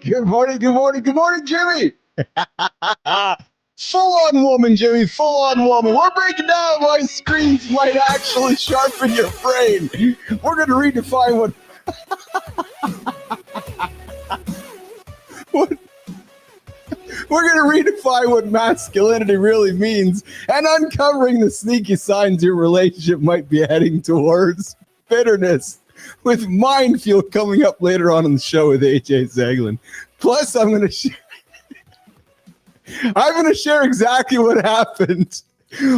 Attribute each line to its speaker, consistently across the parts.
Speaker 1: Good morning, good morning, good morning, Jimmy. Full on woman, Jimmy, full on woman. We're breaking down why screens might actually sharpen your brain. We're going to redefine what we're going to redefine what masculinity really means and uncovering the sneaky signs your relationship might be heading towards bitterness with Minefield coming up later on in the show with AJ Zaglin. Plus, I'm going to share exactly what happened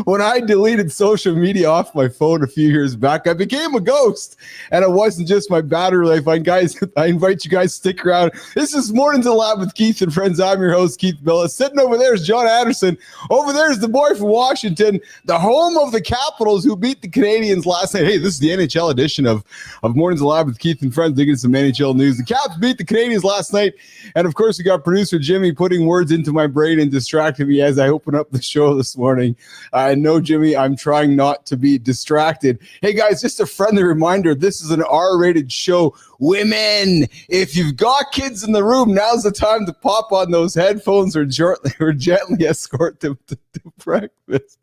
Speaker 1: when I deleted social media off my phone a few years back. I became a ghost, and it wasn't just my battery life. I invite you guys to stick around. This is Mornings in the Lab with Keith and friends. I'm your host, Keith Bella. Sitting over there is Jon Andersen. Over there is the boy from Washington, the home of the Capitals who beat the Canadians last night. Hey, this is the NHL edition of Mornings in the Lab with Keith and friends, digging some NHL news. The Caps beat the Canadians last night, and of course, we got producer Jimmy putting words into my brain and distracting me as I open up the show this morning. No, Jimmy, I'm trying not to be distracted. Hey, guys, just a friendly reminder, this is an R-rated show. Women, if you've got kids in the room, now's the time to pop on those headphones or gently escort them to breakfast.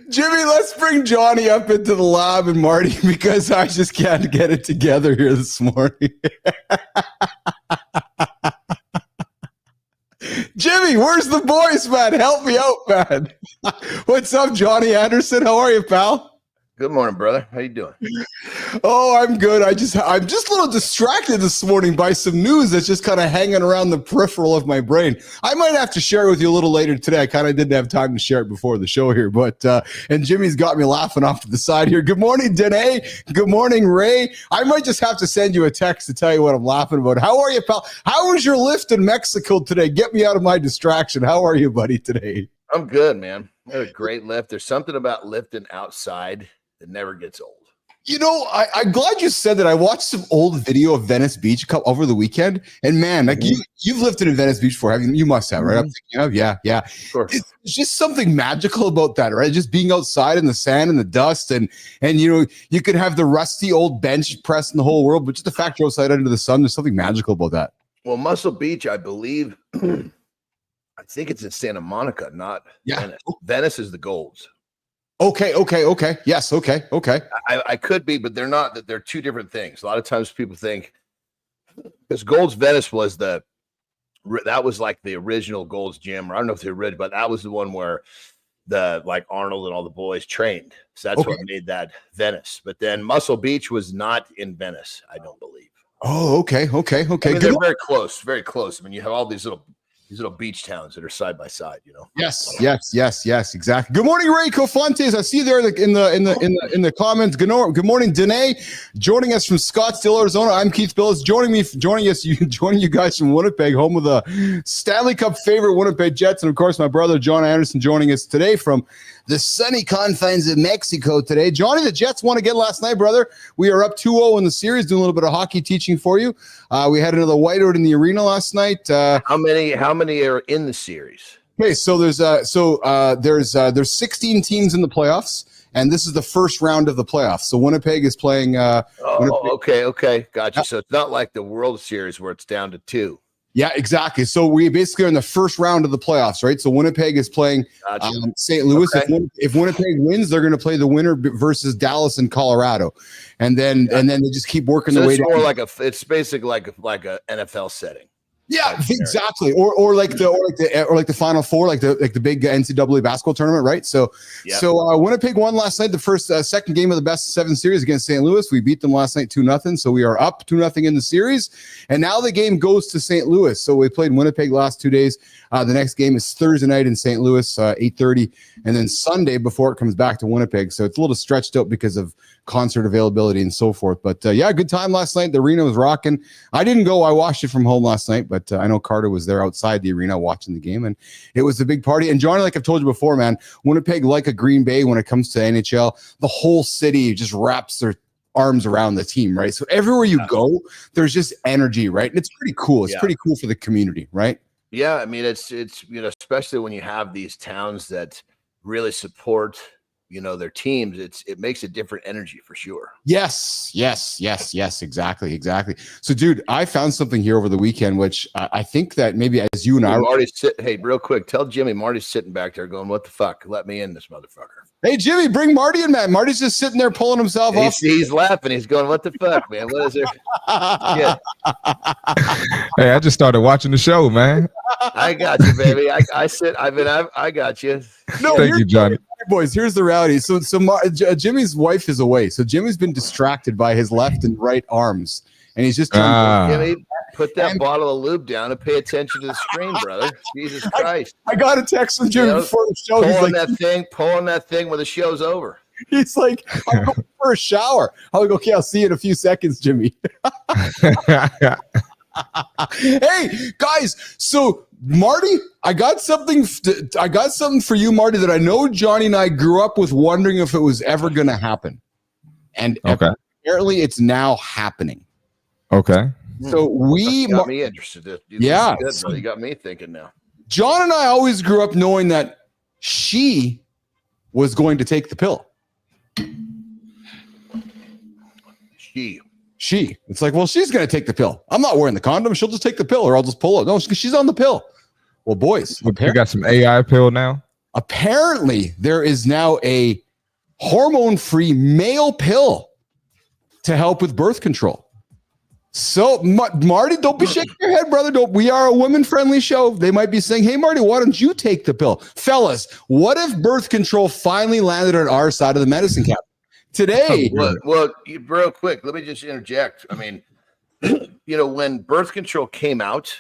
Speaker 1: Jimmy, let's bring Johnny up into the lab and Marty because I just can't get it together here this morning. Jimmy, where's the boys, man? Help me out, man. What's up, Johnny Andersen? How are you, pal?
Speaker 2: Good morning, brother. How you doing?
Speaker 1: Oh, I'm good. I'm just a little distracted this morning by some news that's just kind of hanging around the peripheral of my brain. I might have to share it with you a little later today. I kind of didn't have time to share it before the show here, but and Jimmy's got me laughing off to the side here. Good morning, Danae. Good morning, Ray. I might just have to send you a text to tell you what I'm laughing about. How are you, pal? How was your lift in Mexico today? Get me out of my distraction. How are you, buddy, today?
Speaker 2: I'm good, man. I had a great lift. There's something about lifting outside that never gets old.
Speaker 1: You know, I'm glad you said that. I watched some old video of Venice Beach over the weekend, and man, like you've lifted in Venice Beach before, haven't you? You must have, right? I'm thinking of, yeah.
Speaker 2: Sure.
Speaker 1: It's just something magical about that, right? Just being outside in the sand and the dust, and you know, you could have the rusty old bench press in the whole world, but just the fact you're outside under the sun, there's something magical about that.
Speaker 2: Well, Muscle Beach, I believe, I think it's in Santa Monica, not Venice. Venice is the Golds.
Speaker 1: Okay. Yes, okay.
Speaker 2: I could be, but they're not. They're two different things. A lot of times people think, because Gold's Venice was that was like the original Gold's Gym, or I don't know if they're original, but that was the one where like Arnold and all the boys trained. So that's what made that Venice. But then Muscle Beach was not in Venice, I don't believe.
Speaker 1: Oh, okay.
Speaker 2: I mean, they're very close, very close. I mean, you have all these little beach towns that are side by side, you know.
Speaker 1: Yes, exactly. Good morning, Ray Cofontes. I see you there in the comments. Good morning, Danae, joining us from Scottsdale, Arizona. I'm Keith Billis. Joining you guys from Winnipeg, home of the Stanley Cup favorite Winnipeg Jets, and of course, my brother Jon Andersen joining us today from the sunny confines of Mexico today. Johnny, the Jets won again last night, brother. We are up 2-0 in the series, doing a little bit of hockey teaching for you. We had another whiteout in the arena last night.
Speaker 2: How many are in the series?
Speaker 1: Okay, so there's 16 teams in the playoffs, and this is the first round of the playoffs. So Winnipeg is playing.
Speaker 2: Okay, gotcha. So it's not like the World Series where it's down to 2.
Speaker 1: Yeah, exactly. So we basically are in the first round of the playoffs, right? So Winnipeg is playing St. Louis. Okay. If Winnipeg wins, they're going to play the winner versus Dallas and Colorado, and then they just keep working their way down.
Speaker 2: It's basically like a NFL setting.
Speaker 1: Yeah, exactly. Or like the Final Four, like the big NCAA basketball tournament, right? So Winnipeg won last night, the first second game of the best 7 series against St. Louis. We beat them last night 2-0, so we are up 2-0 in the series. And now the game goes to St. Louis. So we played Winnipeg last 2 days. The next game is Thursday night in St. Louis, 8:30, and then Sunday before it comes back to Winnipeg. So it's a little stretched out because of concert availability and so forth. But good time last night. The arena was rocking. I didn't go. I watched it from home last night, but I know Carter was there outside the arena watching the game, and it was a big party. And Johnny, like I've told you before, man, Winnipeg, like a Green Bay when it comes to NHL, the whole city just wraps their arms around the team, right? So everywhere you go, there's just energy, right? And it's pretty cool. It's pretty cool for the community, right?
Speaker 2: Yeah, I mean, it's especially when you have these towns that really support their teams, it makes a different energy for sure.
Speaker 1: Yes, exactly. So, dude, I found something here over the weekend, which I think that maybe as you and I,
Speaker 2: hey, real quick, tell Jimmy Marty's sitting back there going, "What the fuck? Let me in, this motherfucker."
Speaker 1: Hey, Jimmy, bring Marty in, man. Marty's just sitting there pulling himself off.
Speaker 2: He's laughing. He's going, "What the fuck, man? What is there?" Yeah.
Speaker 3: Hey, I just started watching the show, man.
Speaker 2: I got you, baby. I got you.
Speaker 1: No,
Speaker 3: Thank you, Johnny.
Speaker 1: Boys, here's the reality. So Jimmy's wife is away. So Jimmy's been distracted by his left and right arms, and he's just trying to
Speaker 2: Jimmy, put that bottle of lube down and pay attention to the screen, brother. Jesus Christ!
Speaker 1: I got a text from Jimmy before the show. He's like,
Speaker 2: pulling that thing when the show's over.
Speaker 1: He's like, I'm going for a shower. I'm like, okay, I'll see you in a few seconds, Jimmy. Hey guys, so Marty, I got something for you, Marty, that I know Johnny and I grew up with wondering if it was ever going to happen, and apparently it's now happening.
Speaker 3: Okay.
Speaker 1: So
Speaker 2: you got me interested.
Speaker 1: Yeah,
Speaker 2: good, bro. You got me thinking now.
Speaker 1: John and I always grew up knowing that she was going to take the pill. She. It's like, well, she's going to take the pill. I'm not wearing the condom. She'll just take the pill, or I'll just pull it. No, she's on the pill. Well, boys,
Speaker 3: we got some AI pill now.
Speaker 1: Apparently, there is now a hormone-free male pill to help with birth control. So, Marty, don't be shaking your head, brother. We are a women-friendly show. They might be saying, hey, Marty, why don't you take the pill? Fellas, what if birth control finally landed on our side of the medicine cabinet? Today.
Speaker 2: Well, real quick, let me just interject. I mean, when birth control came out,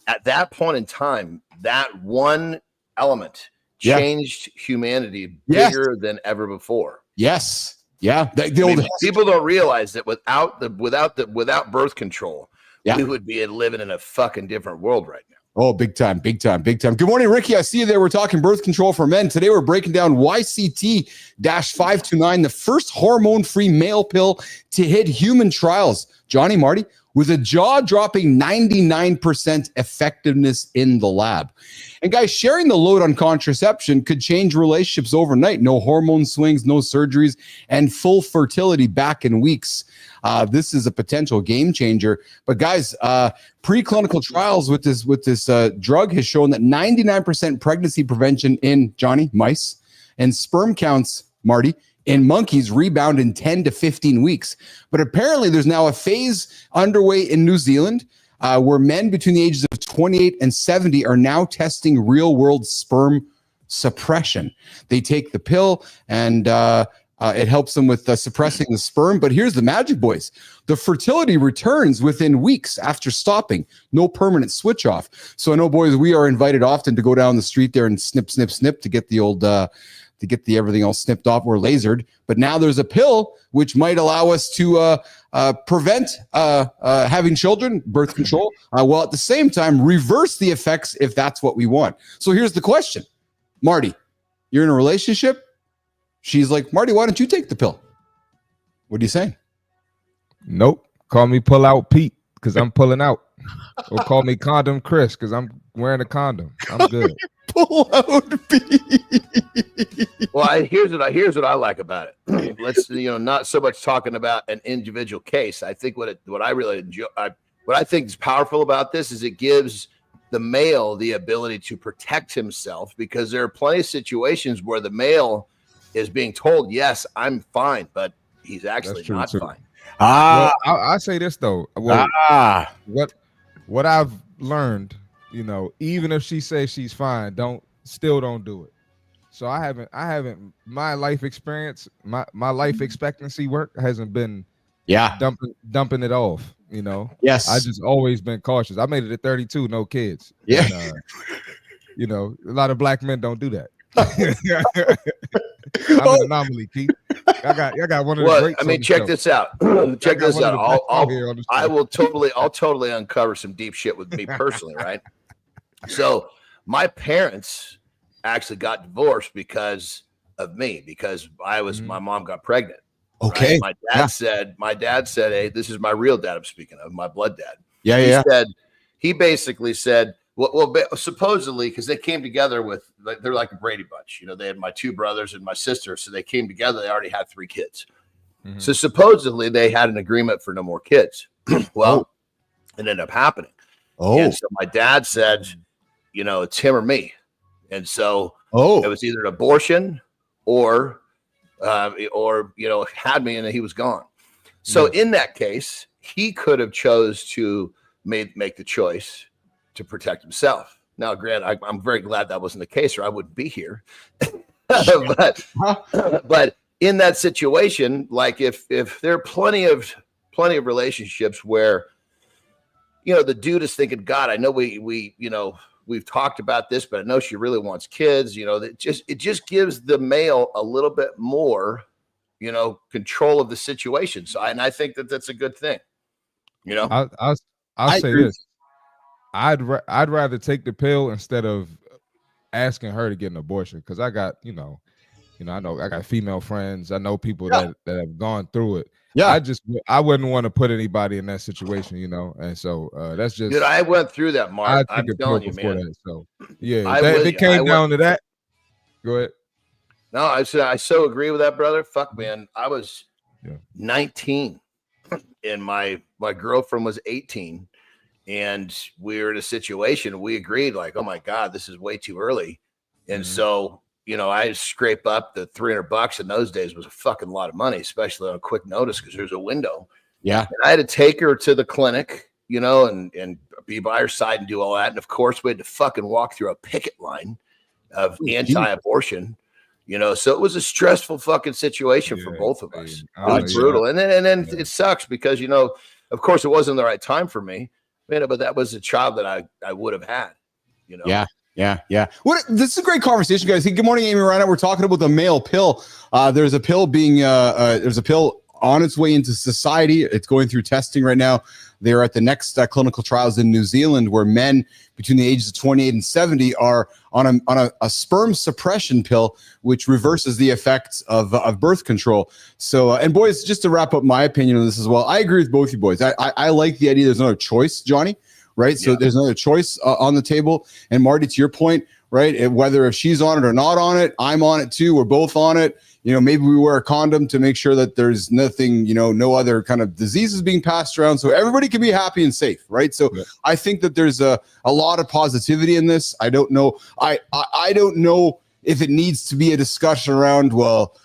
Speaker 2: at that point in time, that one element changed humanity bigger than ever before.
Speaker 1: Yes. Yeah.
Speaker 2: People don't realize that without birth control, we would be living in a fucking different world right now.
Speaker 1: Oh, big time. Good morning, Ricky. I see you there. We're talking birth control for men. Today, we're breaking down YCT-529, the first hormone-free male pill to hit human trials. Johnny, Marty, with a jaw-dropping 99% effectiveness in the lab. And guys, sharing the load on contraception could change relationships overnight. No hormone swings, no surgeries, and full fertility back in weeks. This is a potential game changer. But guys, preclinical trials with this drug has shown that 99% pregnancy prevention in mice, and sperm counts, Marty, in monkeys rebound in 10 to 15 weeks. But apparently there's now a phase underway in New Zealand where men between the ages of 28 and 70 are now testing real-world sperm suppression. They take the pill and it helps them with suppressing the sperm. But here's the magic, boys. The fertility returns within weeks after stopping. No permanent switch off. So I know, boys, we are invited often to go down the street there and snip to get the old to get the everything else snipped off or lasered. But now there's a pill which might allow us to prevent having children, birth control, while at the same time reverse the effects if that's what we want. So here's the question. Marty, you're in a relationship. She's like, Marty, why don't you take the pill? What are you saying?
Speaker 3: Nope. Call me pull out Pete because I'm pulling out. Or call me condom Chris because I'm wearing a condom. I'm good.
Speaker 1: Pull out Pete.
Speaker 2: Well, here's what I like about it. Let's not so much talking about an individual case. I think what I really enjoy, what I think is powerful about this is it gives the male the ability to protect himself, because there are plenty of situations where the male is being told, yes, I'm fine, but he's actually not fine.
Speaker 3: Well, I say this though. Well, what I've learned, even if she says she's fine, don't do it. So I haven't my life experience, my life expectancy work hasn't been dumping it off.
Speaker 1: Yes,
Speaker 3: I just always been cautious. I made it at 32, no kids.
Speaker 1: Yeah,
Speaker 3: and, a lot of black men don't do that. I'm an anomaly, Keith. I got one of the greats.
Speaker 2: I mean, check this out. Check this out. I'll totally uncover some deep shit with me personally, right? So my parents actually got divorced because of me, because my mom got pregnant.
Speaker 1: Okay.
Speaker 2: Right? My dad said, hey, this is my real dad I'm speaking of, my blood dad.
Speaker 1: Yeah.
Speaker 2: He basically said, supposedly, because they came together they're like a Brady Bunch. You know, they had my 2 brothers and my sister, so they came together. They already had 3 kids. Mm-hmm. So supposedly they had an agreement for no more kids. Well, it ended up happening. And so my dad said, you know, it's him or me. And so it was either an abortion or you know, had me and he was gone. So in that case, he could have chose to make the choice to protect himself. Now, Grant, I'm very glad that wasn't the case, or I wouldn't be here. but in that situation, like if there are plenty of relationships where, you know, the dude is thinking, God, I know we you know, we've talked about this, but I know she really wants kids. You know, it just gives the male a little bit more, you know, control of the situation. So, I think that's a good thing. You know,
Speaker 3: I'll say this. I'd rather take the pill instead of asking her to get an abortion, because I got, I know I got female friends. I know people that have gone through it. Yeah, I wouldn't want to put anybody in that situation, and so that's just.
Speaker 2: Dude, I went through that, Mark. I'm telling you, man.
Speaker 3: That, so yeah, if it came down to that, go ahead.
Speaker 2: No, I so agree with that, brother. Fuck, man. I was 19 and my girlfriend was 18, and we were in a situation. We agreed, like, oh my God, this is way too early. And so, I scrape up the $300 in those days was a fucking lot of money, especially on a quick notice, because there's a window.
Speaker 1: Yeah.
Speaker 2: And I had to take her to the clinic, and be by her side and do all that. And of course, we had to fucking walk through a picket line of anti-abortion. So it was a stressful fucking situation for both of us. It was brutal. And then it sucks because, of course it wasn't the right time for me, but that was a child that I would have had,
Speaker 1: Yeah. This is a great conversation, guys. Hey, good morning, Amy. Right now we're talking about the male pill. There's a pill there's a pill on its way into society. It's going through testing right now. They're at the next clinical trials in New Zealand, where men between the ages of 28 and 70 are on a sperm suppression pill, which reverses the effects of birth control. So, and boys, just to wrap up my opinion on this as well, I agree with both you boys. I like the idea there's another choice, Johnny, right? So there's another choice on the table. And Marty, to your point, right, whether if she's on it or not on it, I'm on it too, we're both on it. Maybe we wear a condom to make sure that there's nothing, no other kind of diseases being passed around, so everybody can be happy and safe, right? So I think that there's a lot of positivity in this. I don't know. I don't know if it needs to be a discussion around, well,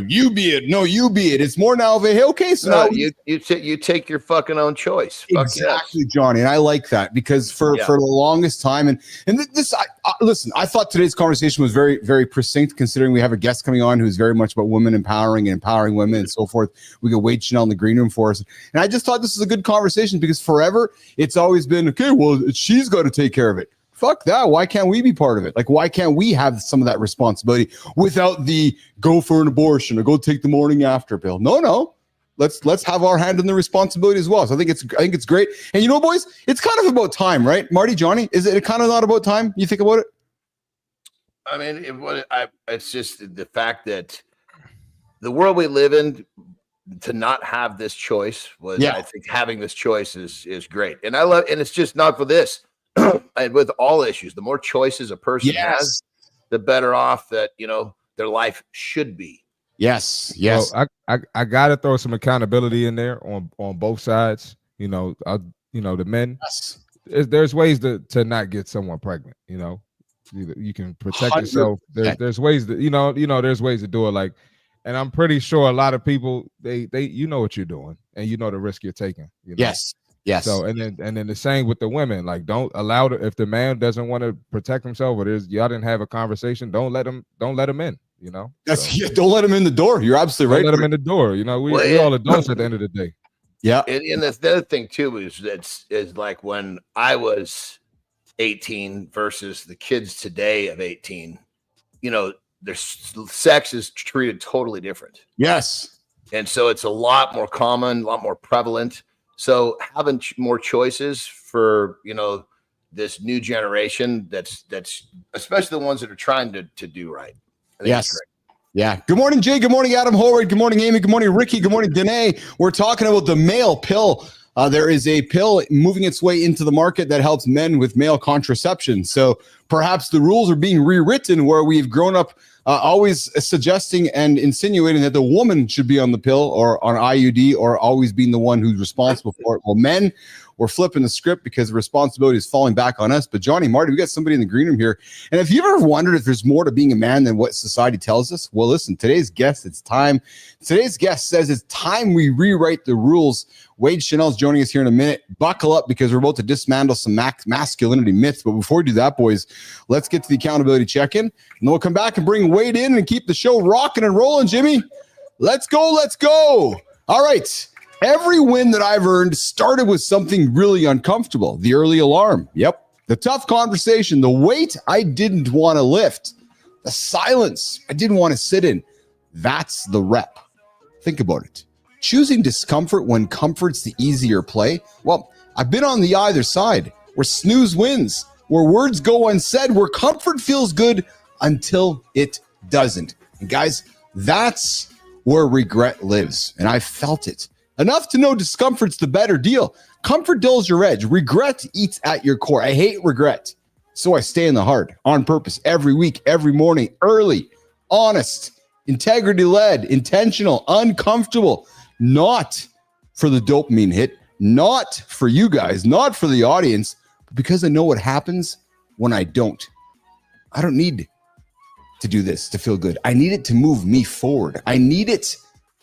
Speaker 1: you be it. No, you be it. It's more now of a, hey, okay, so now
Speaker 2: you take your fucking own choice.
Speaker 1: Exactly, Johnny. And I like that, because for the longest time, and this, listen, I thought today's conversation was very, very succinct, considering we have a guest coming on who's very much about women empowering and empowering women and so forth. We got Wade Channell in the green room for us. And I just thought this was a good conversation, because forever it's always been, okay, well, she's got to take care of it. Fuck that. Why can't we be part of it? Like, why can't we have some of that responsibility without the go for an abortion or go take the morning after pill? No. Let's have our hand in the responsibility as well. So I think it's great. And boys, it's kind of about time, right? Marty, Johnny, is it kind of not about time? You think about it?
Speaker 2: I mean, it's just the fact that the world we live in, to not have this choice I think having this choice is great. And and it's just not for this. And with all issues, the more choices a person has, the better off that their life should be.
Speaker 1: Yes.
Speaker 3: Well, I gotta throw some accountability in there on both sides. The men. Yes. There's ways to not get someone pregnant. You can protect yourself. There's ways that there's ways to do it. Like, and I'm pretty sure a lot of people they know what you're doing, and the risk you're taking.
Speaker 1: Yes.
Speaker 3: So and then the same with the women. Like, don't allow if the man doesn't want to protect himself, or y'all didn't have a conversation, don't let him in.
Speaker 1: Don't let him in the door. You're absolutely right.
Speaker 3: Let him in the door. We all adults at the end of the day.
Speaker 1: Yeah.
Speaker 2: And the other thing too is like when I was 18 versus the kids today of 18. Their sex is treated totally different.
Speaker 1: Yes.
Speaker 2: And so it's a lot more common, a lot more prevalent. So having more choices for, this new generation, that's especially the ones that are trying to do right. I think
Speaker 1: yes. Yeah. Good morning, Jay. Good morning, Adam Howard. Good morning, Amy. Good morning, Ricky. Good morning, Danae. We're talking about the male pill. there is a pill moving its way into the market that helps men with male contraception. So perhaps the rules are being rewritten where we've grown up always suggesting and insinuating that the woman should be on the pill or on IUD or always being the one who's responsible for it. Well, men, we're flipping the script because the responsibility is falling back on us. But Johnny, Marty, we got somebody in the green room here. And if you've ever wondered if there's more to being a man than what society tells us, well, listen, today's guest, it's time. Today's guest says it's time we rewrite the rules. Wade Channell is joining us here in a minute. Buckle up because we're about to dismantle some masculinity myths. But before we do that, boys, let's get to the accountability check-in. And then we'll come back and bring Wade in and keep the show rocking and rolling, Jimmy. Let's go. Let's go. All right. Every win that I've earned started with something really uncomfortable. The early alarm. Yep. The tough conversation. The weight I didn't want to lift. The silence I didn't want to sit in. That's the rep. Think about it. Choosing discomfort when comfort's the easier play. Well, I've been on the either side, where snooze wins, where words go unsaid, where comfort feels good until it doesn't. And guys, that's where regret lives. And I felt it. Enough to know discomfort's the better deal. Comfort dulls your edge. Regret eats at your core. I hate regret. So I stay in the hard on purpose every week, every morning, early, honest, integrity-led, intentional, uncomfortable, not for the dopamine hit, not for you guys, not for the audience, but because I know what happens when I don't. I don't need to do this to feel good. I need it to move me forward. I need it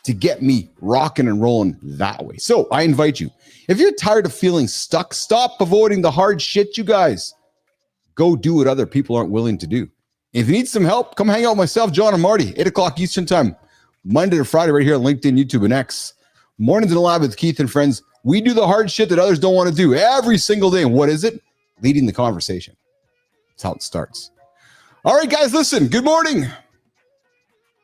Speaker 1: to get me rocking and rolling that way. So I invite you, if you're tired of feeling stuck, stop avoiding the hard shit, you guys. Go do what other people aren't willing to do. If you need some help, come hang out with myself, Jon and Marty, 8 o'clock Eastern time, Monday to Friday, right here on LinkedIn, YouTube, and X. Mornings in the lab with Keith and friends. We do the hard shit that others don't want to do every single day. And what is it? Leading the conversation. That's how it starts. All right, guys, listen. Good morning.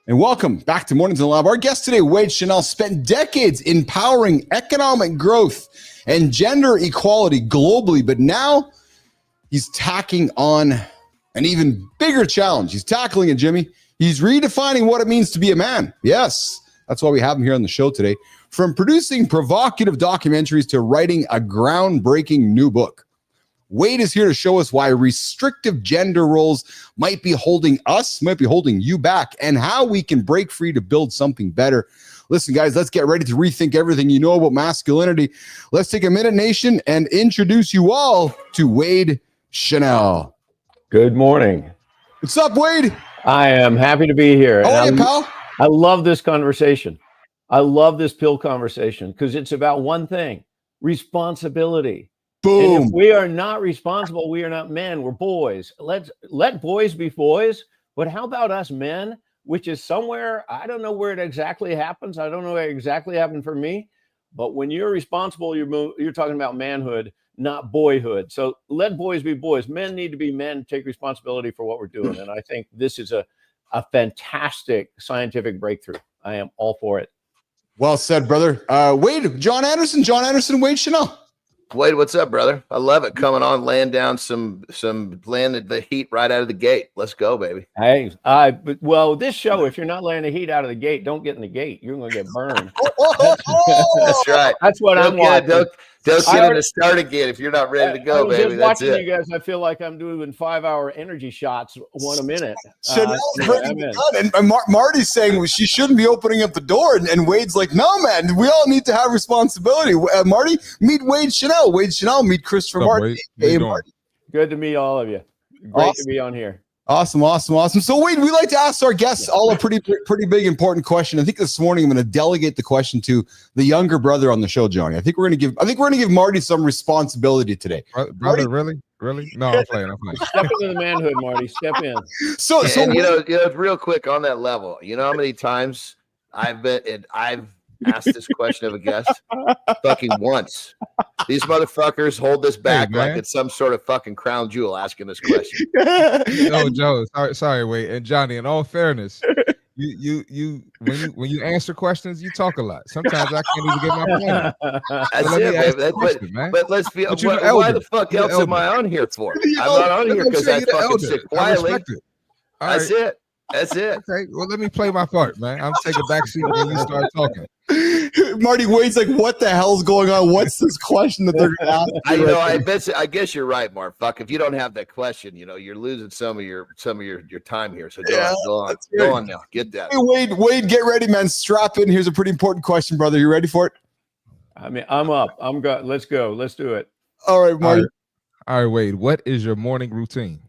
Speaker 1: And welcome back to Mornings in the Lab. Our guest today, Wade Channell, spent decades empowering economic growth and gender equality globally, but now he's tacking on an even bigger challenge. He's tackling it, Jimmy. He's redefining what it means to be a man. Yes, that's why we have him here on the show today. From producing provocative documentaries to writing a groundbreaking new book, Wade is here to show us why restrictive gender roles might be holding you back, and how we can break free to build something better. Listen, guys, let's get ready to rethink everything you know about masculinity. Let's take a minute, nation, and introduce you all to Wade Channell.
Speaker 4: Good morning.
Speaker 1: What's up, Wade?
Speaker 4: I am happy to be here.
Speaker 1: How are you, pal?
Speaker 4: I love this conversation. I love this pill conversation because it's about one thing: responsibility.
Speaker 1: Boom.
Speaker 4: And if we are not responsible, we are not men. We're boys. Let boys be boys. But how about us men, which is somewhere, I don't know where it exactly happens. I don't know where it exactly happened for me. But when you're responsible, you're talking about manhood, not boyhood. So let boys be boys. Men need to be men, take responsibility for what we're doing. And I think this is a fantastic scientific breakthrough. I am all for it.
Speaker 1: Well said, brother. Wade, Jon Andersen, Wade Channell.
Speaker 2: Wade, what's up, brother? I love it. Coming on, laying down laying the heat right out of the gate. Let's go, baby.
Speaker 4: Hey, well, this show, if you're not laying the heat out of the gate, don't get in the gate. You're going to get burned.
Speaker 2: That's right.
Speaker 4: That's what I'm watching.
Speaker 2: Don't get in the start again if you're not ready to go, baby.
Speaker 4: Just
Speaker 2: That's
Speaker 4: watching
Speaker 2: it.
Speaker 4: You guys, I feel like I'm doing 5-hour energy shots, one a minute.
Speaker 1: And Marty's saying she shouldn't be opening up the door, and Wade's like, no, man, we all need to have responsibility. Marty, meet Wade Channell. Wade Channell, meet Christopher Marty. Hey, Marty.
Speaker 4: Good to meet all of you. Great to be on here.
Speaker 1: Awesome. So, Wade, we like to ask our guests all a pretty big, important question. I think this morning I'm going to delegate the question to the younger brother on the show, Johnny. I think we're going to give Marty some responsibility today.
Speaker 3: Brother, really? No, I'm playing.
Speaker 4: Step into the manhood, Marty. Step in.
Speaker 2: So you know, real quick on that level. You know how many times I've asked this question of a guest? Fucking once. These motherfuckers hold this back like it's some sort of fucking crown jewel asking this question.
Speaker 3: No, Joe. Sorry, Wade. And Johnny, in all fairness, when you answer questions, you talk a lot. Sometimes I can't even get my point.
Speaker 2: But let's be. Why the fuck else am I on here for? I'm not on here because I fucking sit quietly. That's it.
Speaker 3: Okay, well, let me play my part, man. I'm taking a back seat when you start talking.
Speaker 1: Marty, Wade's like, what the hell's going on? What's this question that they're going to ask?
Speaker 2: I guess you're right, Mark. Fuck, if you don't have that question, you're losing some of your time here. So go on now. Get that.
Speaker 1: Hey, Wade, get ready, man. Strap in. Here's a pretty important question, brother. You ready for it?
Speaker 4: I mean, I'm up. I'm good. Let's go. Let's do it.
Speaker 1: All right, Marty.
Speaker 3: All right, Wade. What is your morning routine?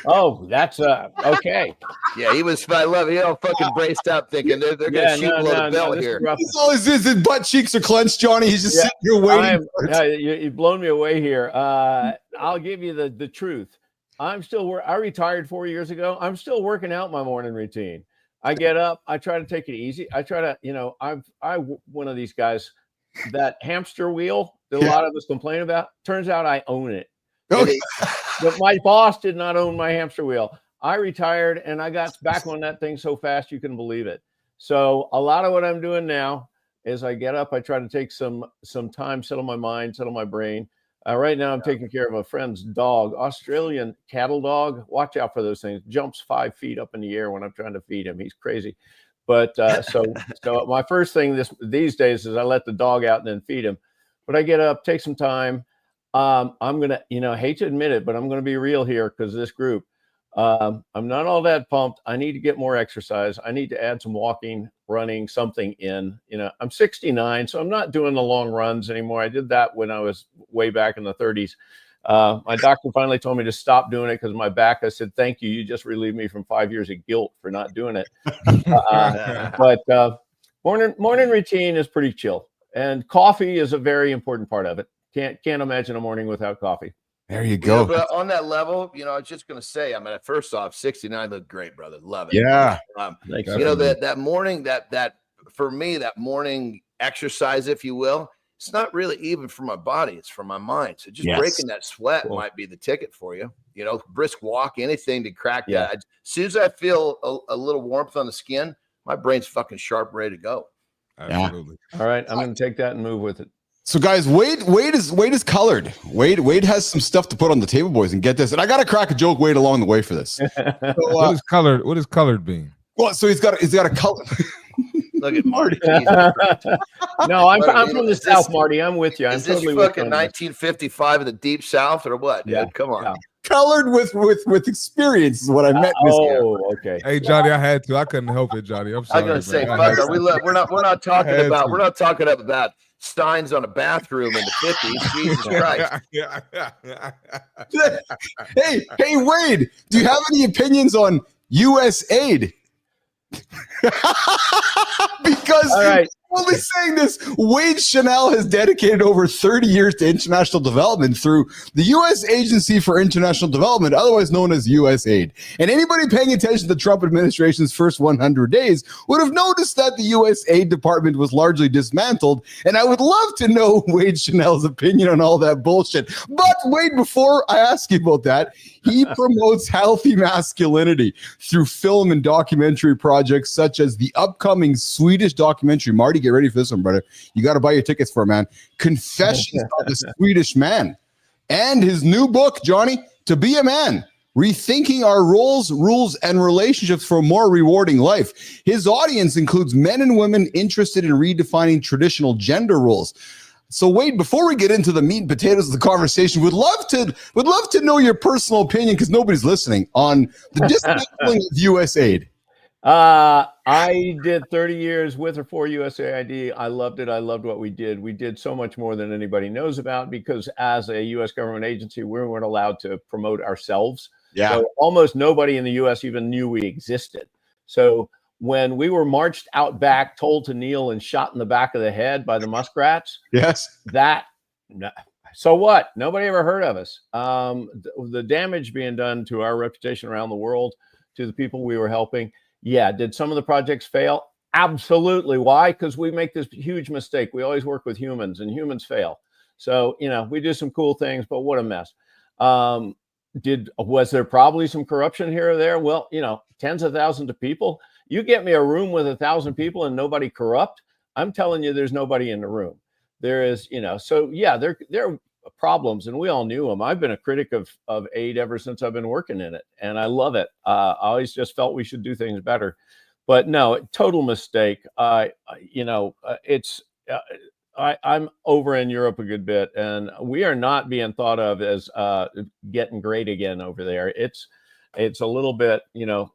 Speaker 4: Oh, that's okay.
Speaker 2: Yeah, he was. I love it. He all fucking braced up, thinking they're gonna shoot below the belt here.
Speaker 1: His butt cheeks are clenched, Johnny. He's just sitting here waiting.
Speaker 4: You've blown me away here. I'll give you the truth. I'm still. I retired 4 years ago. I'm still working out my morning routine. I get up. I try to take it easy. I try to. I'm one of these guys. That hamster wheel that a lot of us complain about. Turns out I own it.
Speaker 1: Okay.
Speaker 4: But my boss did not own my hamster wheel. I retired and I got back on that thing so fast you can believe it. So a lot of what I'm doing now is I get up, I try to take some time, settle my mind, settle my brain. Right now I'm taking care of a friend's dog, Australian cattle dog. Watch out for those things. Jumps 5 feet up in the air when I'm trying to feed him. He's crazy. But so my first thing these days is I let the dog out and then feed him. But I get up, take some time. I'm gonna, I hate to admit it, but I'm gonna be real here because this group, I'm not all that pumped. I need to get more exercise. I need to add some walking, running, something in. I'm 69, so I'm not doing the long runs anymore. I did that when I was way back in the 30s. My doctor finally told me to stop doing it because my back. I said, "Thank you. You just relieved me from 5 years of guilt for not doing it." But morning routine is pretty chill, and coffee is a very important part of it. Can't imagine a morning without coffee.
Speaker 1: There you go.
Speaker 2: But on that level, I was just going to say, first off, 69 looked great, brother. Love it.
Speaker 1: Yeah.
Speaker 2: That morning, that for me, that morning exercise, if you will, it's not really even for my body. It's for my mind. So just breaking that sweat might be the ticket for you. Brisk walk, anything to crack that. As soon as I feel a little warmth on the skin, my brain's fucking sharp, ready to go.
Speaker 3: Absolutely.
Speaker 4: All right. I'm going to take that and move with it.
Speaker 1: So guys, Wade is colored. Wade has some stuff to put on the table, boys, and get this. And I gotta crack a joke, Wade, along the way for this. So,
Speaker 3: what is colored bean?
Speaker 1: Well, so he's got a color.
Speaker 2: Look at Marty.
Speaker 4: No, I'm from the South, Marty. I'm with you. I'm
Speaker 2: is this
Speaker 4: totally
Speaker 2: fucking 1955 in the deep South or what?
Speaker 4: Yeah,
Speaker 2: dude? Come on.
Speaker 1: Yeah. Colored with experience is what I meant.
Speaker 4: Okay.
Speaker 3: Hey, Johnny, I had to. I couldn't help it, Johnny. I'm sorry.
Speaker 2: I'm gonna say, fuck. We're not talking about Steins on a bathroom in the 50s. Jesus Christ.
Speaker 1: Hey, Wade, do you have any opinions on USAID? Because
Speaker 4: all right.
Speaker 1: Only saying this, Wade Channell has dedicated over 30 years to international development through the U.S. Agency for International Development, otherwise known as USAID. And anybody paying attention to the Trump administration's first 100 days would have noticed that the USAID department was largely dismantled. And I would love to know Wade Channell's opinion on all that bullshit. But Wade, before I ask you about that, he promotes healthy masculinity through film and documentary projects such as the upcoming Swedish documentary. Marty, get ready for this one, brother. You got to buy your tickets for it, man. Confessions of the Swedish Man. And his new book, Johnny, To Be a Man, Rethinking Our Roles, Rules, and Relationships for a More Rewarding Life. His audience includes men and women interested in redefining traditional gender roles. So Wade, before we get into the meat and potatoes of the conversation, would love to know your personal opinion, because nobody's listening, on the dismantling of USAID.
Speaker 4: I did 30 years with or for USAID. I loved it. I loved what we did. We did so much more than anybody knows about, because as a U.S. government agency, we weren't allowed to promote ourselves.
Speaker 1: Yeah.
Speaker 4: So almost nobody in the U.S. even knew we existed. So when we were marched out back, told to kneel, and shot in the back of the head by the muskrats,
Speaker 1: yes,
Speaker 4: so what? Nobody ever heard of us. The damage being done to our reputation around the world, to the people we were helping. Yeah. Did some of the projects fail? Absolutely. Why? Because we make this huge mistake. We always work with humans, and humans fail. So, we do some cool things, but what a mess. Was there probably some corruption here or there? Well, tens of thousands of people. You get me a room with 1,000 people and nobody corrupt, I'm telling you, there's nobody in the room. There is, so yeah, there are problems, and we all knew them. I've been a critic of aid ever since I've been working in it, and I love it. I always just felt we should do things better. But no, total mistake. I'm over in Europe a good bit, and we are not being thought of as getting great again over there. It's a little bit,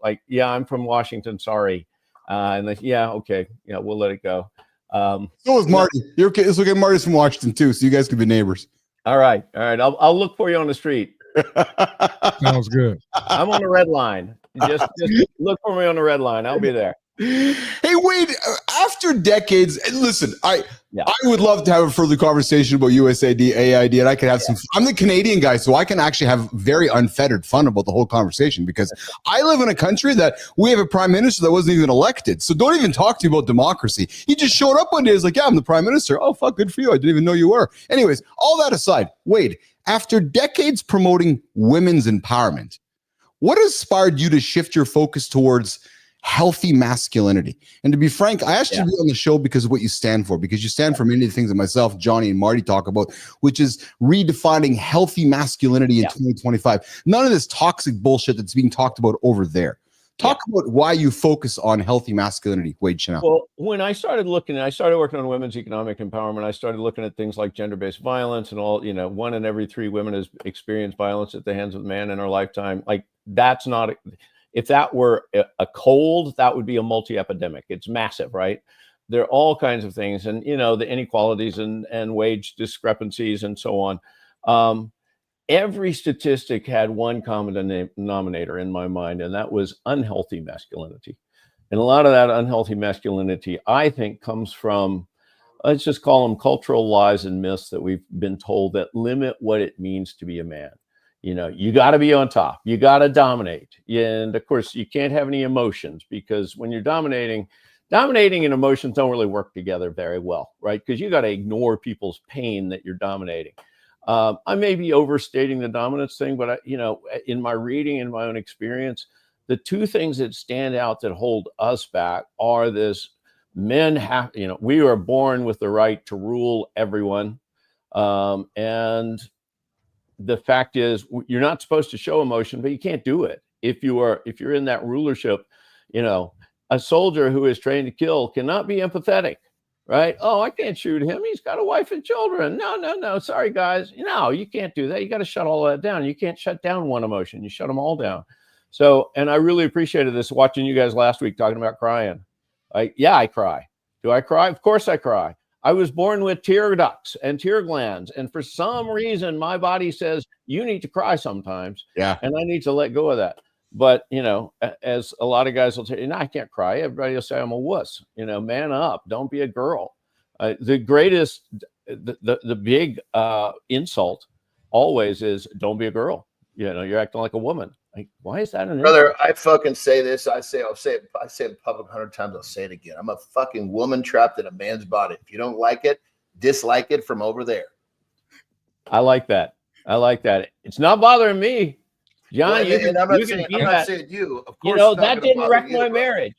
Speaker 4: like, yeah, I'm from Washington, sorry, and like, yeah, okay, yeah, we'll let it go.
Speaker 1: So is Marty. You're okay. Let's look at Marty's from Washington too, so you guys could be neighbors.
Speaker 4: All right. I'll look for you on the street.
Speaker 3: Sounds good.
Speaker 4: I'm on the red line. Just look for me on the red line. I'll be there.
Speaker 1: Hey, Wade, after decades, and listen, I would love to have a further conversation about USAID, AID, and I could have some. I'm the Canadian guy, so I can actually have very unfettered fun about the whole conversation, because I live in a country that we have a prime minister that wasn't even elected. So don't even talk to me about democracy. He just showed up one day. He's like, yeah, I'm the prime minister. Oh, fuck, good for you. I didn't even know you were. Anyways, all that aside, Wade, after decades promoting women's empowerment, what inspired you to shift your focus towards healthy masculinity? And to be frank, I asked you to be on the show because of what you stand for, because you stand for many of the things that myself, Johnny, and Marty talk about, which is redefining healthy masculinity in 2025. None of this toxic bullshit that's being talked about over there. Talk about why you focus on healthy masculinity, Wade Channell.
Speaker 4: Well, when I started working on women's economic empowerment, I started looking at things like gender-based violence and all, 1 in every 3 women has experienced violence at the hands of a man in her lifetime. Like, that's not, if that were a cold, that would be a multi-epidemic. It's massive, right? There are all kinds of things, and, the inequalities and wage discrepancies and so on. Every statistic had one common denominator in my mind, and that was unhealthy masculinity. And a lot of that unhealthy masculinity, I think, comes from, let's just call them cultural lies and myths that we've been told that limit what it means to be a man. You got to be on top, you got to dominate. And of course, you can't have any emotions, because when you're dominating and emotions don't really work together very well, right? Because you got to ignore people's pain that you're dominating. I may be overstating the dominance thing, but in my reading and my own experience, the 2 things that stand out that hold us back are this: men have, we are born with the right to rule everyone. And the fact is, you're not supposed to show emotion, but you can't do it. If you're in that rulership, a soldier who is trained to kill cannot be empathetic. Right? Oh, I can't shoot him. He's got a wife and children. No. Sorry, guys. No, you can't do that. You got to shut all that down. You can't shut down one emotion. You shut them all down. So, and I really appreciated this watching you guys last week talking about crying. I cry. Do I cry? Of course I cry. I was born with tear ducts and tear glands. And for some reason, my body says you need to cry sometimes. Yeah. And I need to let go of that. But, as a lot of guys will tell you, no, I can't cry. Everybody will say I'm a wuss. Man up. Don't be a girl. The greatest, the big insult always is don't be a girl. You're acting like a woman. Like, why is that an
Speaker 2: brother?
Speaker 4: insult?
Speaker 2: I fucking say this. I'll say it in public 100 times. I'll say it again. I'm a fucking woman trapped in a man's body. If you don't like it, dislike it from over there.
Speaker 4: I like that. It's not bothering me. Jon,
Speaker 2: I'm not saying you. Of course,
Speaker 4: that didn't wreck my marriage.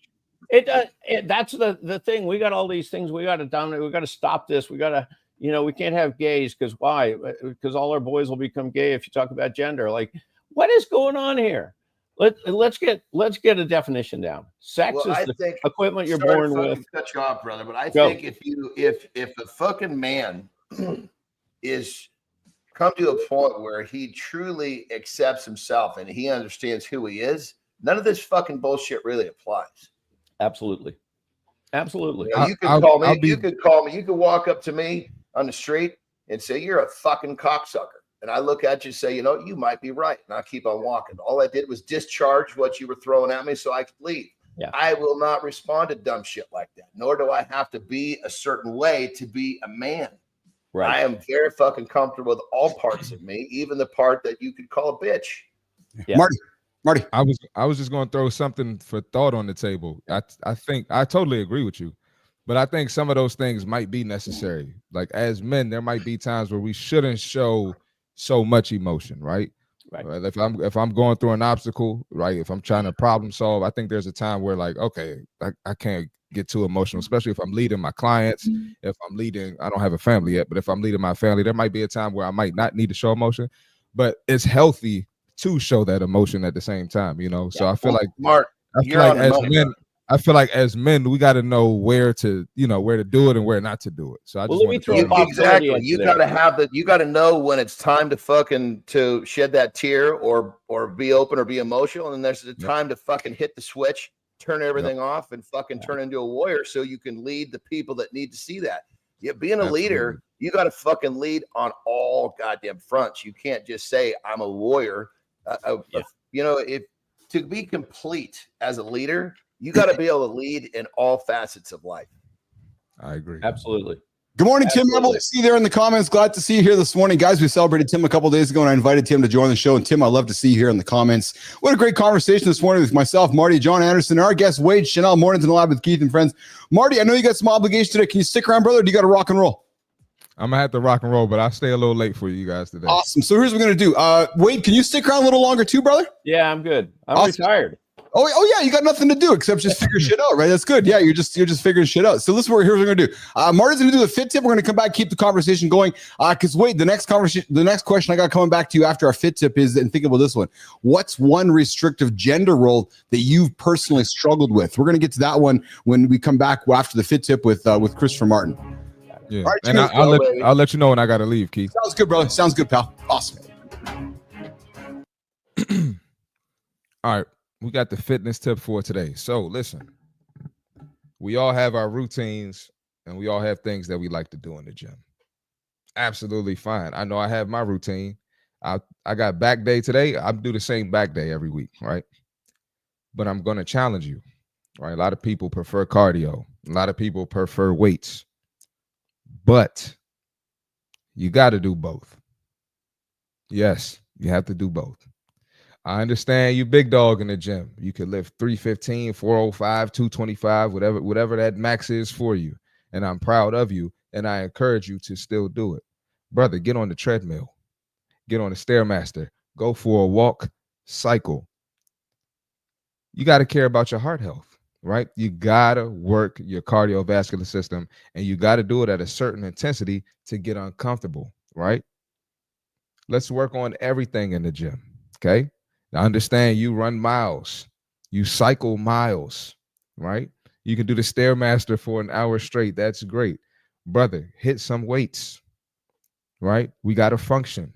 Speaker 4: That's the thing. We got all these things. We got to dominate. We got to stop this. We got to, we can't have gays, because why? Because all our boys will become gay if you talk about gender. Like, what is going on here? Let's get a definition down. Sex is the equipment you're born with.
Speaker 2: Cut you off, brother. But I think if a fucking man is come to a point where he truly accepts himself and he understands who he is, none of this fucking bullshit really applies.
Speaker 4: Absolutely.
Speaker 2: You could call me. You could walk up to me on the street and say, you're a fucking cocksucker. And I look at you and say, you might be right. And I keep on walking. All I did was discharge what you were throwing at me so I could leave. Yeah. I will not respond to dumb shit like that, nor do I have to be a certain way to be a man. Right. I am very fucking comfortable with all parts of me, even the part that you could call a bitch.
Speaker 1: Yeah. Marty.
Speaker 3: I was just going to throw something for thought on the table. I think I totally agree with you, but I think some of those things might be necessary. Like, as men, there might be times where we shouldn't show so much emotion, right? Right. If I'm going through an obstacle, right? If I'm trying to problem solve, I think there's a time where, like, okay, I can't get too emotional, especially if I'm leading my clients. If I'm leading, I don't have a family yet, but if I'm leading my family, there might be a time where I might not need to show emotion, but it's healthy to show that emotion at the same time, So I feel like,
Speaker 2: Mark,
Speaker 3: as men, I feel like as men, we got to know where to do it and where not to do it. So I just want to
Speaker 2: exactly. You got to have that. You got to know when it's time to to shed that tear or be open or be emotional, and then there's the time to fucking hit the switch, turn everything off, and fucking turn into a warrior so you can lead the people that need to see that. Yeah, being a leader, you got to fucking lead on all goddamn fronts. You can't just say I'm a warrior. If to be complete as a leader, you got to be able to lead in all facets of life.
Speaker 3: I agree.
Speaker 4: Absolutely.
Speaker 1: Good morning, Tim. Able to see you there in the comments. Glad to see you here this morning. Guys, we celebrated Tim a couple days ago, and I invited Tim to join the show. And Tim, I'd love to see you here in the comments. What a great conversation this morning with myself, Marty, Jon, Andersen, and our guest, Wade Channell. Mornings in the Lab with Keith and friends. Marty, I know you got some obligation today. Can you stick around, brother, or do you got to rock and roll? I'm
Speaker 3: going to have to rock and roll, but I'll stay a little late for you guys today.
Speaker 1: Awesome. So here's what we're going to do. Wade, can you stick around a little longer too, brother?
Speaker 4: Yeah, I'm good. I'm retired.
Speaker 1: Oh yeah, you got nothing to do except just figure shit out, right? That's good. Yeah, you're just figuring shit out. So listen, here's what we're gonna do. Marty's gonna do the fit tip. We're gonna come back, keep the conversation going. Because wait, the next question I got coming back to you after our fit tip is, and think about this one. What's one restrictive gender role that you've personally struggled with? We're gonna get to that one when we come back after the fit tip with Christopher Martin.
Speaker 3: Yeah, right, and I'll let you know when I gotta leave, Keith.
Speaker 1: Sounds good, brother. Sounds good, pal. Awesome.
Speaker 3: All right. We got the fitness tip for today. So listen, we all have our routines and we all have things that we like to do in the gym. Absolutely fine. I know I have my routine. I got back day today. I do the same back day every week, right? But I'm going to challenge you, right? A lot of people prefer cardio. A lot of people prefer weights. But you got to do both. Yes, you have to do both. I understand you big dog in the gym. You can lift 315, 405, 225, whatever that max is for you. And I'm proud of you. And I encourage you to still do it. Brother, get on the treadmill. Get on the Stairmaster. Go for a walk, cycle. You got to care about your heart health, right? You got to work your cardiovascular system. And you got to do it at a certain intensity to get uncomfortable, right? Let's work on everything in the gym, okay? I understand you run miles, you cycle miles, right? You can do the Stairmaster for an hour straight. That's great. Brother, hit some weights, right? We got to function.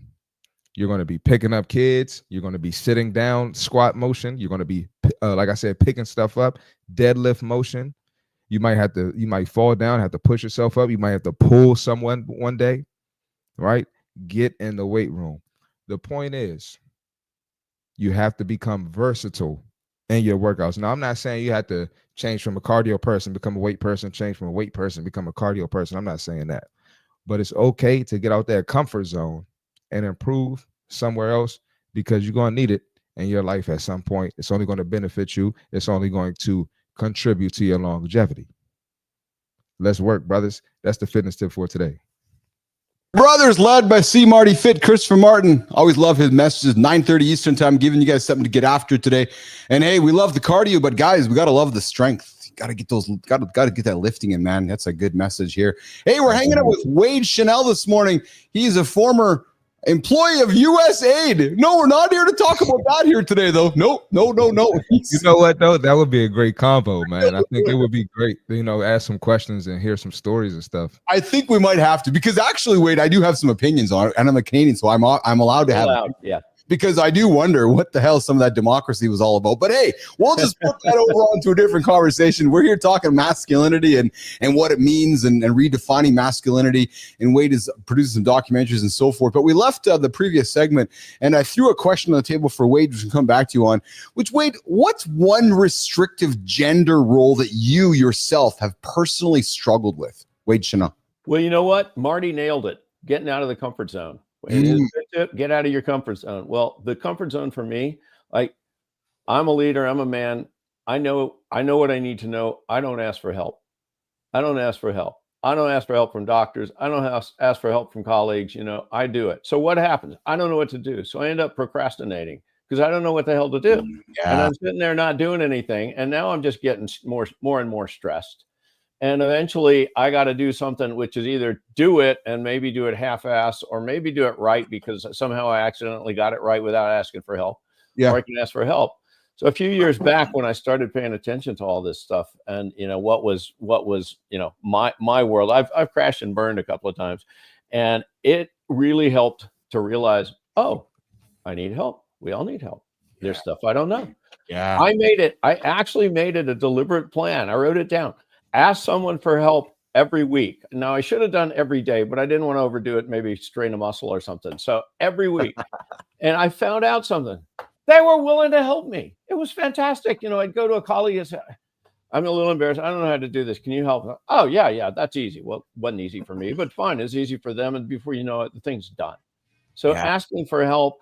Speaker 3: You're going to be picking up kids. You're going to be sitting down, squat motion. You're going to be, like I said, picking stuff up, deadlift motion. You might fall down, have to push yourself up. You might have to pull someone one day, right? Get in the weight room. The point is, you have to become versatile in your workouts. Now, I'm not saying you have to change from a cardio person, become a weight person, change from a weight person, become a cardio person. I'm not saying that. But it's okay to get out that comfort zone and improve somewhere else because you're going to need it in your life at some point. It's only going to benefit you. It's only going to contribute to your longevity. Let's work, brothers. That's the fitness tip for today.
Speaker 1: Brothers, led by C. Marty Fit, Christopher Martin. Always love his messages. 9:30 Eastern time, giving you guys something to get after today. And hey, we love the cardio, but guys, we gotta love the strength. You gotta get those. Gotta get that lifting in, man. That's a good message here. Hey, we're hanging out with Wade Channell this morning. He's a former employee of USAID. No, we're not here to talk about that here today, though. No.
Speaker 3: You know what, though? That would be a great combo, man. I think it would be great, ask some questions and hear some stories and stuff.
Speaker 1: I think we might have to, because actually, Wade, I do have some opinions on it, and I'm a Canadian, so I'm allowed to have.
Speaker 4: Yeah.
Speaker 1: Because I do wonder what the hell some of that democracy was all about. But hey, we'll just put that over onto a different conversation. We're here talking masculinity and what it means and redefining masculinity. And Wade is producing some documentaries and so forth. But we left the previous segment, and I threw a question on the table for Wade, which we'll come back to you on. Which, Wade, what's one restrictive gender role that you yourself have personally struggled with? Wade Channell.
Speaker 4: Well, you know what? Marty nailed it. Getting out of the comfort zone. Get out of your comfort zone. Well, the comfort zone for me, like, I'm a leader, I'm a man. I know what I need to know. I don't ask for help. I don't ask for help from doctors. I don't ask for help from colleagues. I do it. So what happens? I don't know what to do. So I end up procrastinating because I don't know what the hell to do. Yeah. And I'm sitting there not doing anything. And now I'm just getting more and more stressed. And eventually I got to do something, which is either do it and maybe do it half-ass, or maybe do it right because somehow I accidentally got it right without asking for help. Yeah. Or I can ask for help. So a few years back, when I started paying attention to all this stuff, and what was my world, I've crashed and burned a couple of times, and it really helped to realize, oh, I need help. We all need help. There's stuff I don't know.
Speaker 1: Yeah.
Speaker 4: I actually made it a deliberate plan. I wrote it down. Ask someone for help every week. Now, I should have done every day, but I didn't want to overdo it, maybe strain a muscle or something. So every week. And I found out something. They were willing to help me. It was fantastic. I'd go to a colleague and say, I'm a little embarrassed. I don't know how to do this. Can you help? Oh, yeah, that's easy. Well, it wasn't easy for me, but fine. It's easy for them. And before you know it, the thing's done. So asking for help,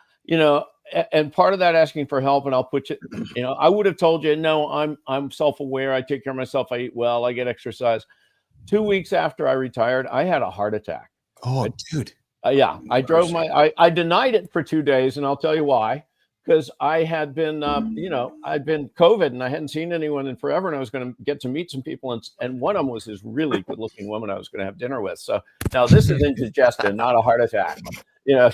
Speaker 4: and part of that asking for help, and I'll put you, I would have told you, no, I'm self-aware. I take care of myself. I eat well. I get exercise. 2 weeks after I retired, I had a heart attack.
Speaker 1: Oh, dude.
Speaker 4: Yeah. I drove I denied it for 2 days, and I'll tell you why. Because I had been, I'd been COVID and I hadn't seen anyone in forever, and I was going to get to meet some people. And one of them was this really good-looking woman I was going to have dinner with. So now this is indigestion, not a heart attack.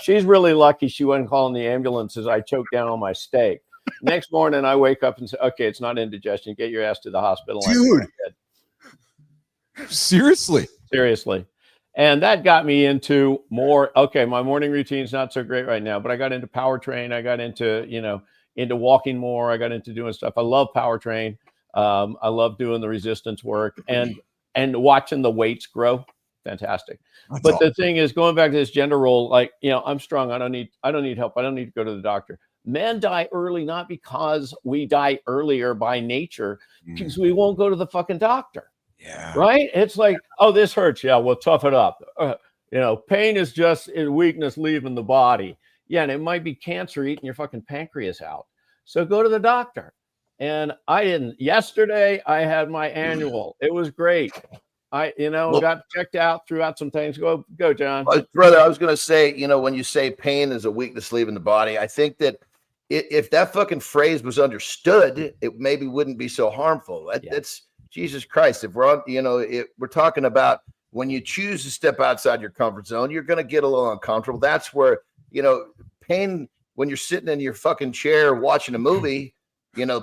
Speaker 4: She's really lucky she wasn't calling the ambulance as I choked down on my steak. Next morning, I wake up and say, okay, it's not indigestion. Get your ass to the hospital.
Speaker 1: Dude. Seriously.
Speaker 4: And that got me into more, okay, my morning routine's not so great right now, but I got into powertrain. I got into, into walking more. I got into doing stuff. I love powertrain. I love doing the resistance work and watching the weights grow. Fantastic. But the thing is, going back to this gender role, like, I'm strong. I don't need help. I don't need to go to the doctor. Men die early, not because we die earlier by nature, because we won't go to the fucking doctor.
Speaker 1: Yeah.
Speaker 4: Right. It's like, oh, this hurts. Yeah. Well, tough it up. Pain is just weakness leaving the body. Yeah. And it might be cancer eating your fucking pancreas out. So go to the doctor. And I didn't. Yesterday, I had my annual. It was great. I, got checked out, threw out some things. Go, John.
Speaker 2: Brother, I was going to say, when you say pain is a weakness leaving the body, I think that if that fucking phrase was understood, it maybe wouldn't be so harmful. That's Jesus Christ. If we're on, we're talking about when you choose to step outside your comfort zone, you're going to get a little uncomfortable. That's where, pain, when you're sitting in your fucking chair watching a movie,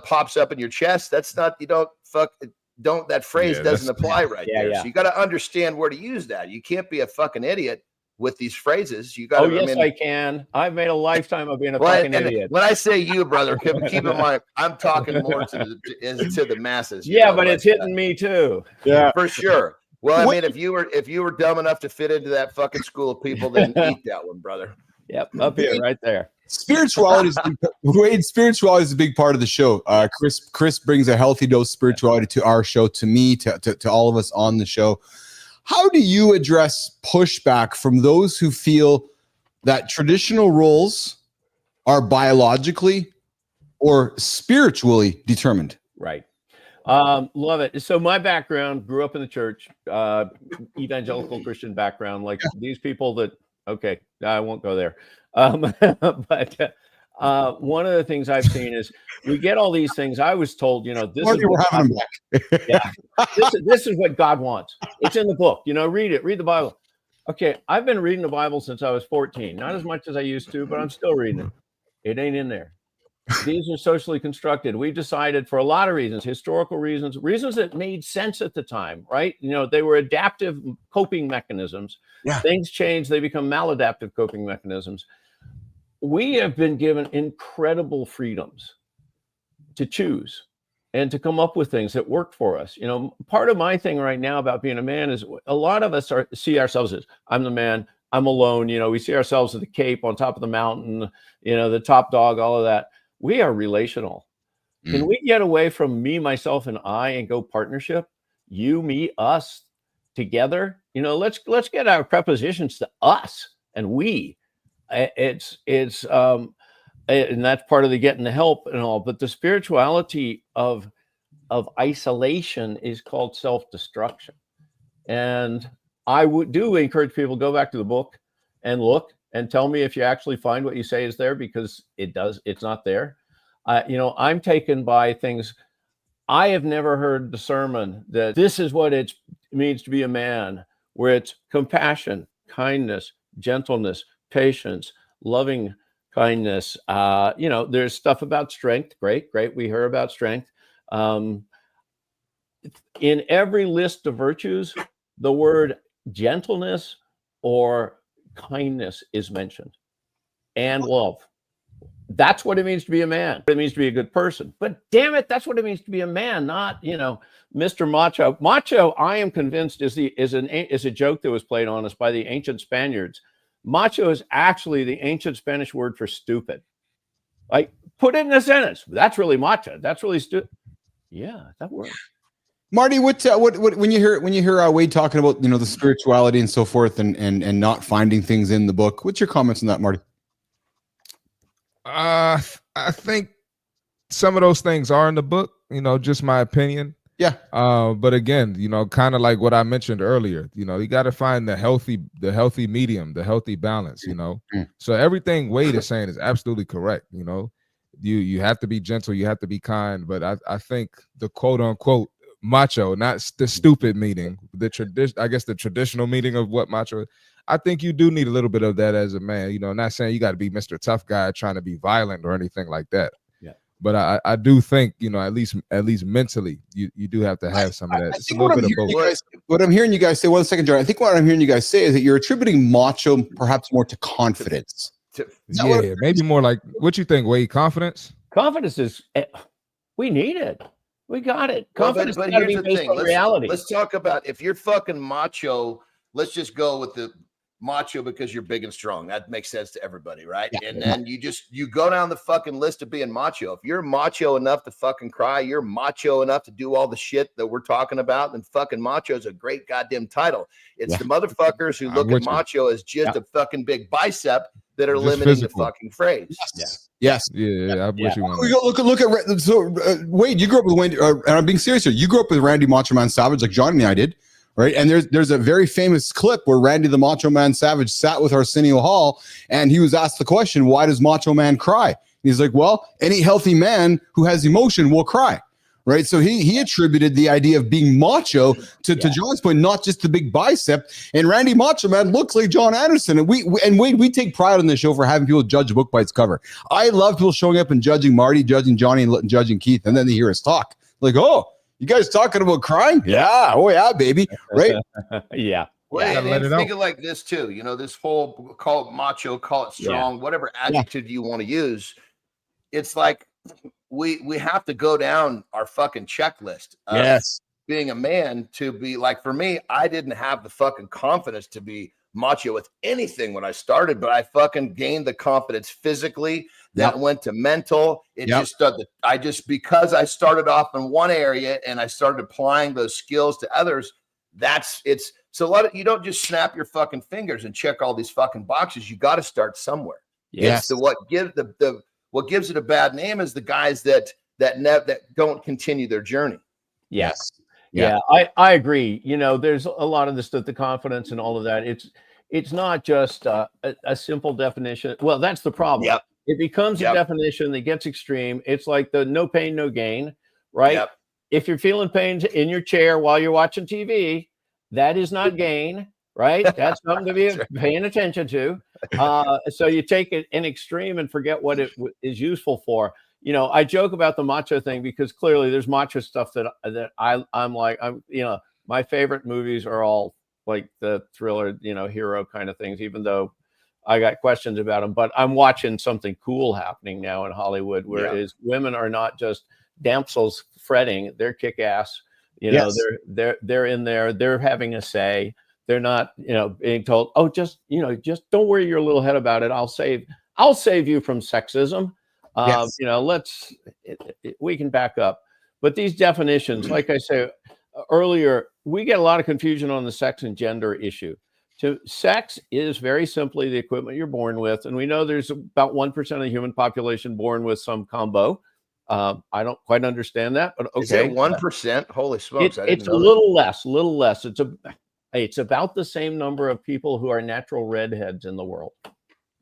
Speaker 2: pops up in your chest. That's not, that phrase doesn't apply right there. So you got to understand where to use that. You can't be a fucking idiot with these phrases. You got to.
Speaker 4: Oh, yes, I can. I've made a lifetime of being a fucking idiot.
Speaker 2: When I say you, brother, keep in mind, I'm talking more to the masses.
Speaker 4: Yeah, but it's hitting me too.
Speaker 2: Yeah, for sure. Well, I mean, if you were dumb enough to fit into that fucking school of people, then eat that one, brother.
Speaker 4: Yep, up here, right there.
Speaker 1: Spirituality is a big part of the show. Chris brings a healthy dose of spirituality to our show, to me, to all of us on the show. How do you address pushback from those who feel that traditional roles are biologically or spiritually determined?
Speaker 4: Right. Love it. So my background, grew up in the church, evangelical Christian background, like these people that, okay, I won't go there. But one of the things I've seen is we get all these things. I was told, this is what God, this is what God wants. It's in the book, read it, read the Bible. Okay. I've been reading the Bible since I was 14, not as much as I used to, but I'm still reading it. It ain't in there. These are socially constructed. We decided for a lot of reasons, historical reasons that made sense at the time, right? They were adaptive coping mechanisms. Yeah. Things change. They become maladaptive coping mechanisms. We have been given incredible freedoms to choose and to come up with things that work for us. Part of my thing right now about being a man is a lot of us see ourselves as, I'm the man, I'm alone. We see ourselves as the cape on top of the mountain, the top dog, all of that. We are relational. Can we get away from me, myself, and I and go partnership? You, me, us together. Let's get our prepositions to us and we. It's and that's part of the getting the help and all. But the spirituality of isolation is called self-destruction. And I do encourage people to go back to the book and look and tell me if you actually find what you say is there, because it's not there. I'm taken by things. I have never heard the sermon that this is what it means to be a man, where it's compassion, kindness, gentleness, patience, loving Kindness. There's stuff about strength. Great. We hear about strength. In every list of virtues, the word gentleness or kindness is mentioned, and love. That's what it means to be a man. It means to be a good person. But damn it, that's what it means to be a man, not, Mr. Macho. Macho, I am convinced, is a joke that was played on us by the ancient Spaniards. Macho is actually the ancient Spanish word for stupid. Like, put it in a sentence. That's really macho. That's really stupid. Yeah, that works.
Speaker 1: Marty, what when you hear Wade talking about the spirituality and so forth and not finding things in the book, what's your comments on that, Marty?
Speaker 3: I think some of those things are in the book, just my opinion.
Speaker 1: Yeah.
Speaker 3: But again, kind of like what I mentioned earlier, you got to find the healthy medium, the healthy balance, So everything Wade is saying is absolutely correct. You have to be gentle, you have to be kind, but I think the quote unquote macho, not the stupid meaning, the traditional meaning of what macho. I think you do need a little bit of that as a man. Not saying you got to be Mr. Tough Guy trying to be violent or anything like that. Yeah. But I do think at least mentally you do have to have some of that. It's a little bit of both.
Speaker 1: What I'm hearing you guys say, 1 second, John. I think what I'm hearing you guys say is that you're attributing macho perhaps more to confidence.
Speaker 3: Yeah, maybe more like what you think, Wade? Confidence.
Speaker 4: Confidence is. We need it. We got it. Confidence.
Speaker 2: But here's the thing.
Speaker 4: Reality.
Speaker 2: Let's talk about if you're fucking macho. Let's just go with the macho because you're big and strong. That makes sense to everybody, right? Yeah. And then you go down the fucking list of being macho. If you're macho enough to fucking cry, you're macho enough to do all the shit that we're talking about, then fucking macho is a great goddamn title. It's the motherfuckers who look at macho as just a fucking big bicep that are just limiting physical. The fucking phrase.
Speaker 1: Yes.
Speaker 3: Yeah. I wish you
Speaker 1: look at so Wade, you grew up with Wayne, and I'm being serious here. You grew up with Randy Macho Man Savage like John and I did. Right. And there's a very famous clip where Randy the Macho Man Savage sat with Arsenio Hall and he was asked the question, why does Macho Man cry? And he's like, well, any healthy man who has emotion will cry. Right. So he attributed the idea of being macho to John's point, not just the big bicep. And Randy Macho Man looks like John Andersen. And we take pride on this show for having people judge a book by its cover. I love people showing up and judging Marty, judging Johnny, and judging Keith. And then they hear us talk like, oh, you guys talking about crying? Yeah. Oh, yeah, baby. Right?
Speaker 4: Yeah.
Speaker 2: Well, and think of like this, too. This whole call it macho, call it strong, whatever adjective you want to use. It's like we have to go down our fucking checklist. Being a man to be like, for me, I didn't have the fucking confidence to be macho with anything when I started, but I fucking gained the confidence physically. That went to mental. It just started. Because I started off in one area and I started applying those skills to others. So you don't just snap your fucking fingers and check all these fucking boxes. You got to start somewhere.
Speaker 1: Yes.
Speaker 2: What gives it a bad name is the guys that don't continue their journey.
Speaker 4: Yes. Yeah. I agree. There's a lot of this stuff, the confidence and all of that. It's not just a simple definition. Well, that's the problem. Yep. It becomes a definition that gets extreme. It's like the no pain, no gain, right? Yep. If you're feeling pain in your chair while you're watching TV, that is not gain, right? That's something to be paying attention to. So you take it in extreme and forget what it is useful for. I joke about the macho thing because clearly there's macho stuff that I'm like, my favorite movies are all like the thriller, hero kind of things, even though I got questions about them, but I'm watching something cool happening now in Hollywood, whereas women are not just damsels fretting; they're kick ass. They're in there. They're having a say. They're not, being told, oh, just don't worry your little head about it. I'll save you from sexism. We can back up. But these definitions, like I said earlier, we get a lot of confusion on the sex and gender issue. So sex is very simply the equipment you're born with. And we know there's about 1% of the human population born with some combo. I don't quite understand that, but okay.
Speaker 2: Is it 1%? Holy smokes.
Speaker 4: It's a little less. It's about the same number of people who are natural redheads in the world.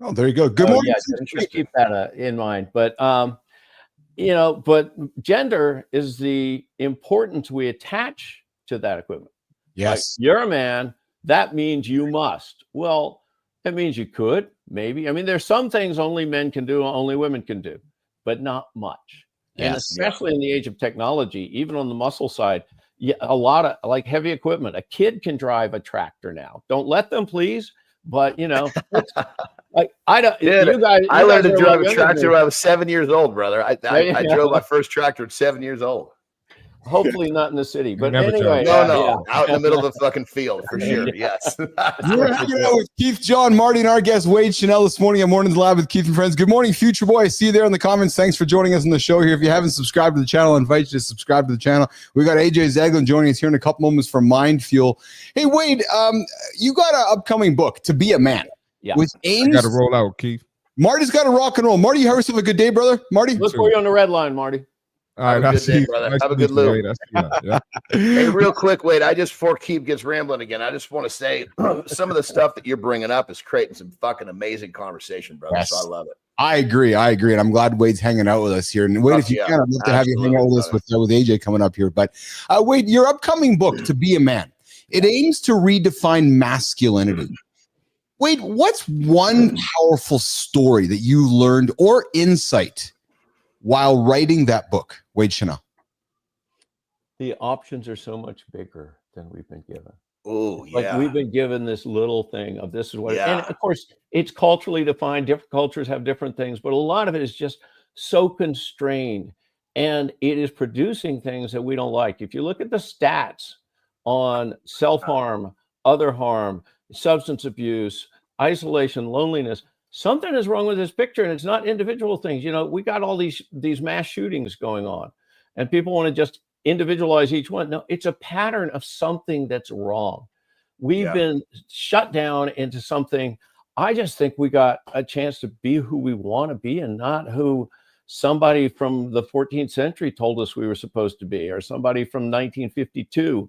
Speaker 1: Oh, there you go. Good morning.
Speaker 4: Just keep that in mind. But, but gender is the importance we attach to that equipment.
Speaker 1: Yes.
Speaker 4: Like, you're a man. That means you must. Well, it means you could. maybe. I mean, there's some things only men can do, only women can do, but not much. And especially in the age of technology, even on the muscle side, a lot of like heavy equipment. A kid can drive a tractor now. Don't let them, please. But like I don't.
Speaker 2: Dude,
Speaker 4: you guys,
Speaker 2: I learned to drive a tractor when I was 7 years old, brother. I drove my first tractor at 7 years old.
Speaker 4: Hopefully not in the city, but
Speaker 3: Never
Speaker 4: anyway.
Speaker 2: No, out in the middle of the fucking field for sure. Yes.
Speaker 1: We're hanging out with Keith, Jon, Marty, and our guest Wade Channell this morning at Mornings Live with Keith and Friends. Good morning, Future Boy. I see you there in the comments. Thanks for joining us on the show here. If you haven't subscribed to the channel, I invite you to subscribe to the channel. We got AJ Zaglin joining us here in a couple moments for Mind Fuel. Hey, Wade, you got an upcoming book, To Be a Man.
Speaker 4: Yeah.
Speaker 1: With aims.
Speaker 3: Got to roll out, Keith.
Speaker 1: Marty's got to rock and roll. Marty, you have yourself a good day, brother. Marty,
Speaker 4: Look for you on the red line, Marty.
Speaker 3: All right,
Speaker 2: have a good day, brother. Have a good loop. Hey, real quick, Wade, before Keith gets rambling again, I just want to say some of the stuff that you're bringing up is creating some fucking amazing conversation, brother. Yes. So I love it.
Speaker 1: I agree. And I'm glad Wade's hanging out with us here. And Wade, if you can, I'd love to have you hang out with us with AJ coming up here. But Wade, your upcoming book, To Be a Man, it aims to redefine masculinity. Wade, what's one powerful story that you learned or insight while writing that book, Wade Channell?
Speaker 4: The options are so much bigger than we've been given.
Speaker 2: Oh, yeah.
Speaker 4: Like we've been given this little thing of this is what, and of course it's culturally defined. Different cultures have different things, but a lot of it is just so constrained, and it is producing things that we don't like. If you look at the stats on self-harm, other harm, substance abuse, isolation, loneliness, something is wrong with this picture, and it's not individual things. We got all these mass shootings going on, and people want to just individualize each one. No, it's a pattern of something that's wrong. We've been shut down into something. I just think we got a chance to be who we want to be and not who somebody from the 14th century told us we were supposed to be, or somebody from 1952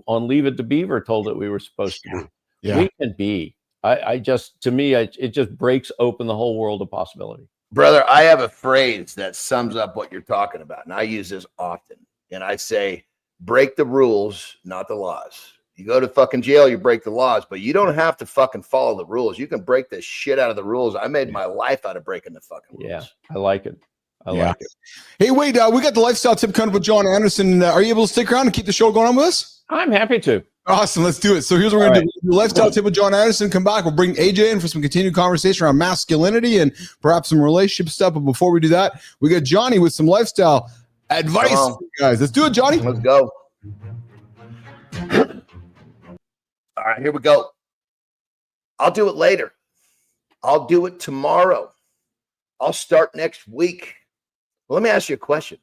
Speaker 4: on Leave It to Beaver told that we were supposed to be. Yeah. We can be. To me, it just breaks open the whole world of possibility.
Speaker 2: Brother, I have a phrase that sums up what you're talking about, and I use this often. And I say, break the rules, not the laws. You go to fucking jail, you break the laws, but you don't have to fucking follow the rules. You can break the shit out of the rules. I made my life out of breaking the fucking rules.
Speaker 4: Yeah, I like it. I like it.
Speaker 1: Hey, Wade, we got the lifestyle tip coming up with Jon Andersen. Are you able to stick around and keep the show going on with us?
Speaker 4: I'm happy to.
Speaker 1: Awesome. Let's do it. So here's what we're going to do. The lifestyle tip with Jon Andersen. Come back. We'll bring AJ in for some continued conversation around masculinity and perhaps some relationship stuff. But before we do that, we got Johnny with some lifestyle advice for you guys. Let's do it, Johnny.
Speaker 2: Let's go. All right, here we go. I'll do it later. I'll do it tomorrow. I'll start next week. Well, let me ask you a question.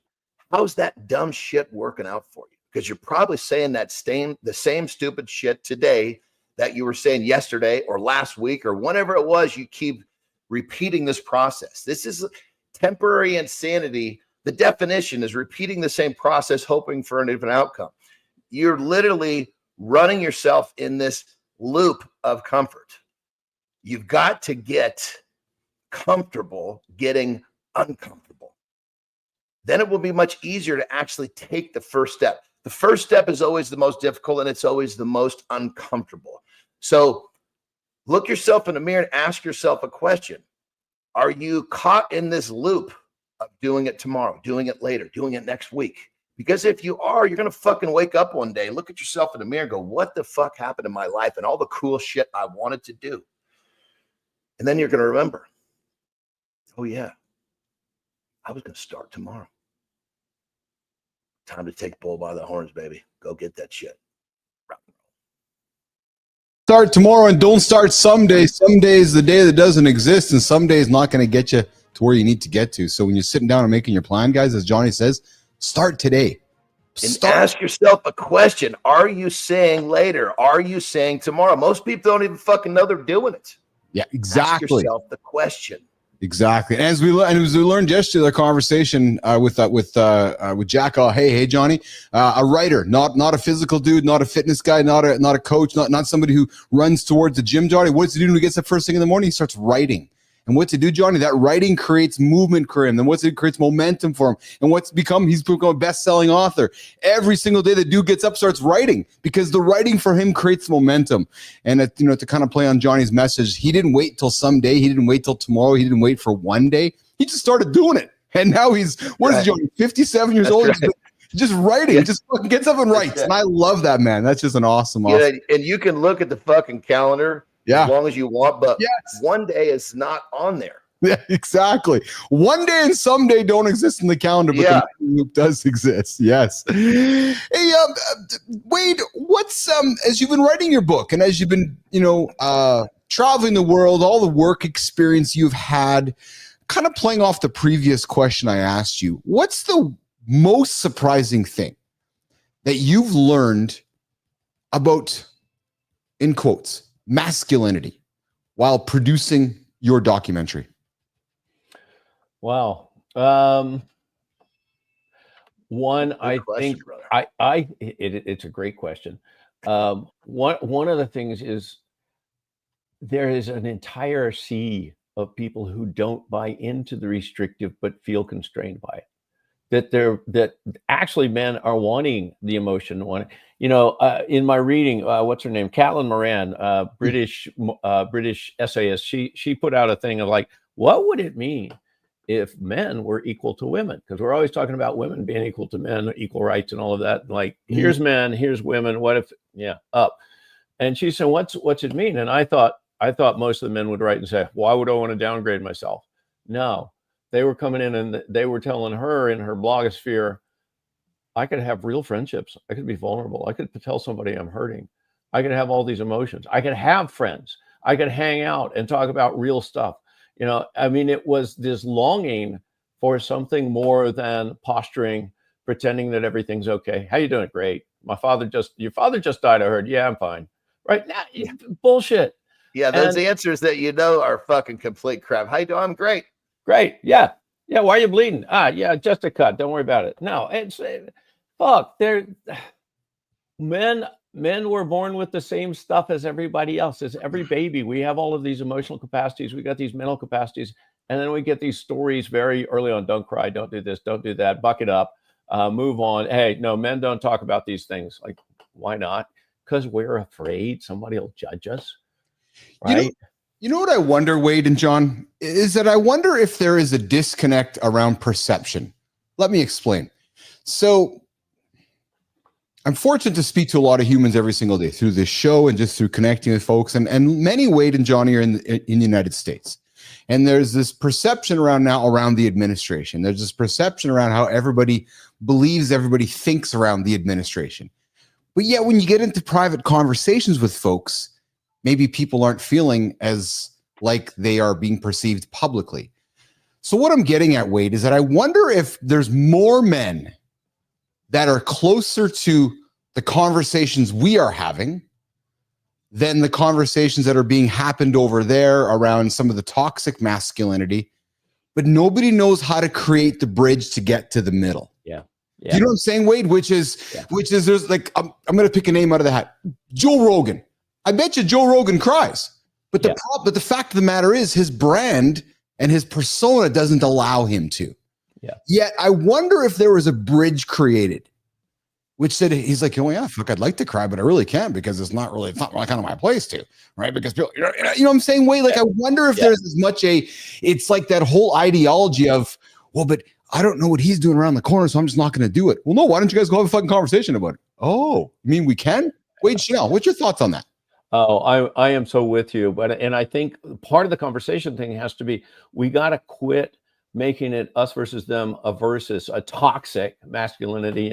Speaker 2: How's that dumb shit working out for you? Because you're probably saying the same stupid shit today that you were saying yesterday or last week or whenever it was. You keep repeating this process. This is temporary insanity. The definition is repeating the same process, hoping for a different outcome. You're literally running yourself in this loop of comfort. You've got to get comfortable getting uncomfortable. Then it will be much easier to actually take the first step. The first step is always the most difficult, and it's always the most uncomfortable. So look yourself in the mirror and ask yourself a question. Are you caught in this loop of doing it tomorrow, doing it later, doing it next week? Because if you are, you're going to fucking wake up one day, look at yourself in the mirror and go, what the fuck happened in my life and all the cool shit I wanted to do? And then you're going to remember, oh yeah, I was going to start tomorrow. Time to take bull by the horns, baby. Go get that shit.
Speaker 1: Start tomorrow and don't start someday. Someday is the day that doesn't exist, and someday is not going to get you to where you need to get to. So when you're sitting down and making your plan, guys, as Johnny says, start today.
Speaker 2: And ask yourself a question. Are you saying later? Are you saying tomorrow? Most people don't even fucking know they're doing it.
Speaker 1: Yeah, exactly.
Speaker 2: Ask yourself the question.
Speaker 1: Exactly. And as we learned yesterday, the conversation with Jack. Hey, Johnny, a writer, not a physical dude, not a fitness guy, not a coach, not somebody who runs towards the gym. Johnny, what does he do when he gets up first thing in the morning? He starts writing. And what's it do, Johnny? That writing creates movement for him. Then what's it creates momentum for him. And he's become a best-selling author. Every single day the dude gets up, starts writing, because the writing for him creates momentum. And to kind of play on Johnny's message, he didn't wait till someday. He didn't wait till tomorrow. He didn't wait for one day. He just started doing it. And now he's, Johnny, 57 years old.
Speaker 2: Right.
Speaker 1: Just writing, just fucking gets up and writes. And I love that, man. That's just an awesome.
Speaker 2: And you can look at the fucking calendar as long as you want, but one day is not on there.
Speaker 1: Yeah, exactly. One day and someday don't exist in the calendar, but the loop does exist. Yes. Hey, Wade, what's as you've been writing your book and as you've been, traveling the world, all the work experience you've had, kind of playing off the previous question I asked you, what's the most surprising thing that you've learned about, in quotes, masculinity while producing your documentary?
Speaker 4: Wow. One, I think it's a great question. One of the things is there is an entire sea of people who don't buy into the restrictive but feel constrained by it. That actually men are wanting the emotion. In my reading, what's her name? Caitlin Moran, British essayist. She put out a thing of like, what would it mean if men were equal to women? Because we're always talking about women being equal to men, equal rights, and all of that. Like, here's men, here's women. What if, up? And she said, what's it mean? And I thought most of the men would write and say, why would I want to downgrade myself? No. They were coming in and they were telling her in her blogosphere, I could have real friendships. I could be vulnerable. I could tell somebody I'm hurting. I could have all these emotions. I could have friends. I could hang out and talk about real stuff. It was this longing for something more than posturing, pretending that everything's okay. How you doing? Great. Your father just died, I heard. Yeah, I'm fine. Right now, bullshit.
Speaker 2: Yeah, those answers that are fucking complete crap. How you doing? I'm great.
Speaker 4: Great. Yeah. Yeah. Why are you bleeding? Yeah, just a cut. Don't worry about it. No, it's fuck. Men were born with the same stuff as everybody else. As every baby, we have all of these emotional capacities. We got these mental capacities, and then we get these stories very early on. Don't cry. Don't do this. Don't do that. Buck it up. Move on. Hey, no, men don't talk about these things. Like, why not? Because we're afraid somebody will judge us. Right.
Speaker 1: You know what I wonder, Wade and Jon, is that I wonder if there is a disconnect around perception. Let me explain. So I'm fortunate to speak to a lot of humans every single day through this show and just through connecting with folks. And many Wade and Johnny are in the United States. And there's this perception around the administration. There's this perception around how everybody thinks around the administration. But yet when you get into private conversations with folks, maybe people aren't feeling as like they are being perceived publicly. So what I'm getting at, Wade, is that I wonder if there's more men that are closer to the conversations we are having than the conversations that are being happened over there around some of the toxic masculinity, but nobody knows how to create the bridge to get to the middle.
Speaker 4: Yeah.
Speaker 1: You know what I'm saying, Wade? Which is there's like, I'm going to pick a name out of the hat. Joe Rogan. I bet you Joe Rogan cries, but the fact of the matter is his brand and his persona doesn't allow him to.
Speaker 4: Yeah.
Speaker 1: Yet I wonder if there was a bridge created, which said he's like, oh yeah, fuck, I'd like to cry, but I really can't because it's not really kind of my place to, right? Because people, you know what I'm saying, Wade? Like I wonder if there's as much it's like that whole ideology of, well, but I don't know what he's doing around the corner, so I'm just not going to do it. Well, no, why don't you guys go have a fucking conversation about it? Oh, you mean we can? Wade Channell, what's your thoughts on that?
Speaker 4: Oh, I am so with you. And I think part of the conversation thing has to be, we got to quit making it us versus them, a toxic masculinity.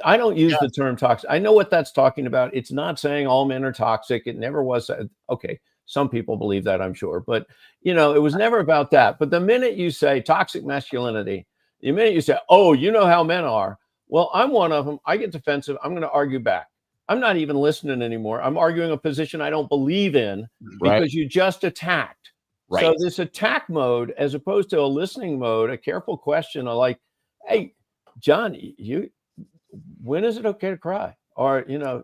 Speaker 4: I don't use the term toxic. I know what that's talking about. It's not saying all men are toxic. It never was. Okay. Some people believe that, I'm sure, but it was never about that. But the minute you say toxic masculinity, the minute you say, oh, you know how men are. Well, I'm one of them. I get defensive. I'm going to argue back. I'm not even listening anymore. I'm arguing a position I don't believe in because you just attacked. Right. So this attack mode, as opposed to a listening mode, a careful question of like, hey, Jon, when is it okay to cry? Or, you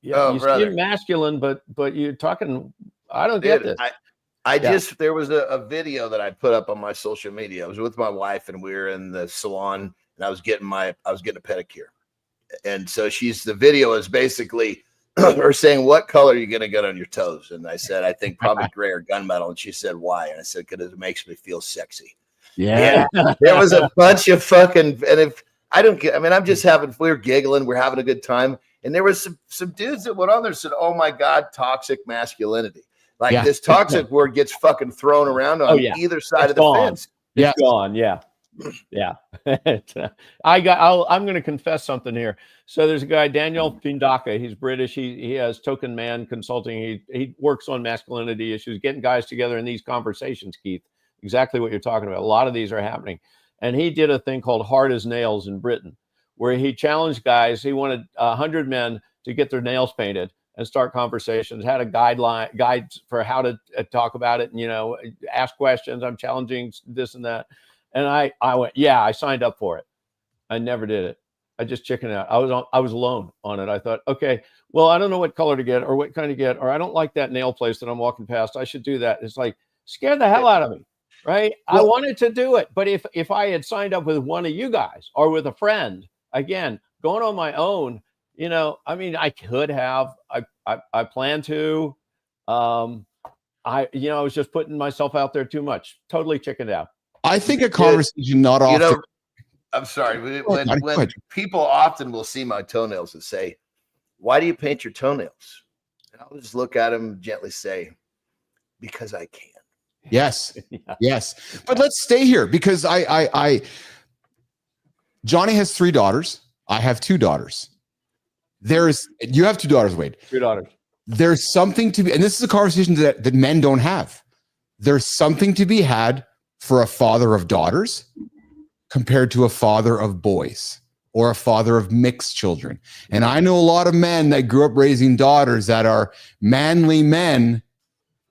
Speaker 4: seem masculine, but you're talking, I don't get this.
Speaker 2: There was a video that I put up on my social media. I was with my wife and we were in the salon and I was getting a pedicure. And so the video is basically her saying, what color are you going to get on your toes? And I said, I think probably gray or gunmetal. And she said, why? And I said, because it makes me feel sexy.
Speaker 1: Yeah.
Speaker 2: And there was a bunch of fucking, and if I don't get, I mean, I'm just having, we're giggling, we're having a good time. And there was some dudes that went on there and said, oh my God, toxic masculinity. Like this toxic word gets fucking thrown around on either side of the fence.
Speaker 4: It's gone. Yeah. Yeah. I'm going to confess something here. So there's a guy, Daniel Pindaka. He's British. He has Token Man Consulting. He works on masculinity issues, getting guys together in these conversations, Keith. Exactly what you're talking about. A lot of these are happening. And he did a thing called Hard as Nails in Britain, where he challenged guys. He wanted 100 men to get their nails painted and start conversations, had a guides for how to talk about it and, ask questions. I'm challenging this and that. And I went, I signed up for it. I never did it. I just chickened out. I was alone on it. I thought, okay, well, I don't know what color to get or what kind to get, or I don't like that nail place that I'm walking past. I should do that. It's like, scared the hell out of me. Right. Well, I wanted to do it. But if I had signed up with one of you guys or with a friend, again, going on my own, I mean, I could have, I plan to, I was just putting myself out there too much, totally chickened out.
Speaker 1: I think a conversation not often.
Speaker 2: I'm sorry. When people often will see my toenails and say, why do you paint your toenails? And I'll just look at them and gently say, because I can.
Speaker 1: Yes. Yes. But let's stay here because Johnny has 3 daughters. I have 2 daughters. You have 2 daughters, Wade.
Speaker 4: 2 daughters. There's
Speaker 1: something to be, and this is a conversation that men don't have. There's something to be had for a father of daughters compared to a father of boys or a father of mixed children. And I know a lot of men that grew up raising daughters that are manly men,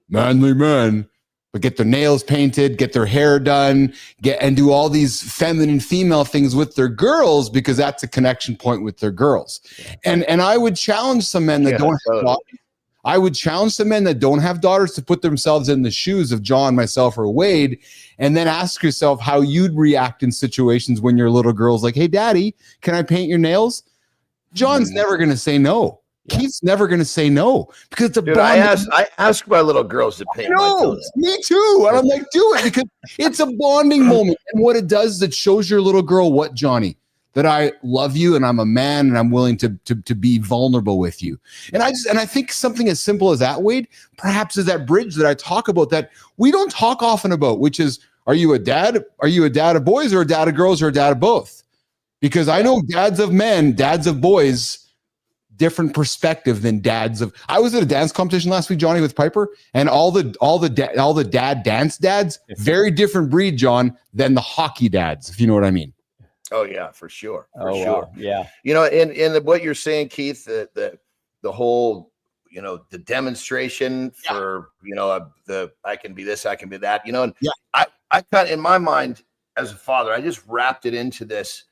Speaker 1: but get their nails painted, get their hair done, and do all these feminine female things with their girls because that's a connection point with their girls. And I would challenge some men that don't have daughters. I would challenge some men that don't have daughters to put themselves in the shoes of John, myself, or Wade, and then ask yourself how you'd react in situations when your little girl's like, hey, daddy, can I paint your nails? John's never going to say no. Yeah. Keith's never going to say no because it's a bond.
Speaker 2: I ask my little girls to paint my toenails.
Speaker 1: Me too. And I'm like, do it because it's a bonding moment. And what it does is it shows your little girl what, Johnny? That I love you and I'm a man and I'm willing to be vulnerable with you. And I think something as simple as that, Wade, perhaps is that bridge that I talk about that we don't talk often about, which is, are you a dad? Are you a dad of boys or a dad of girls or a dad of both? Because I know dads of men, dads of boys, different perspective than dads of. I was at a dance competition last week, Johnny, with Piper, and all the dad dance dads, very different breed, John, than the hockey dads, if you know what I mean.
Speaker 2: Oh yeah, for sure.
Speaker 4: Wow. Yeah.
Speaker 2: In what you're saying, Keith, the whole, the demonstration for, I can be this, I can be that, and I kind of, in my mind as a father, I just wrapped it into this.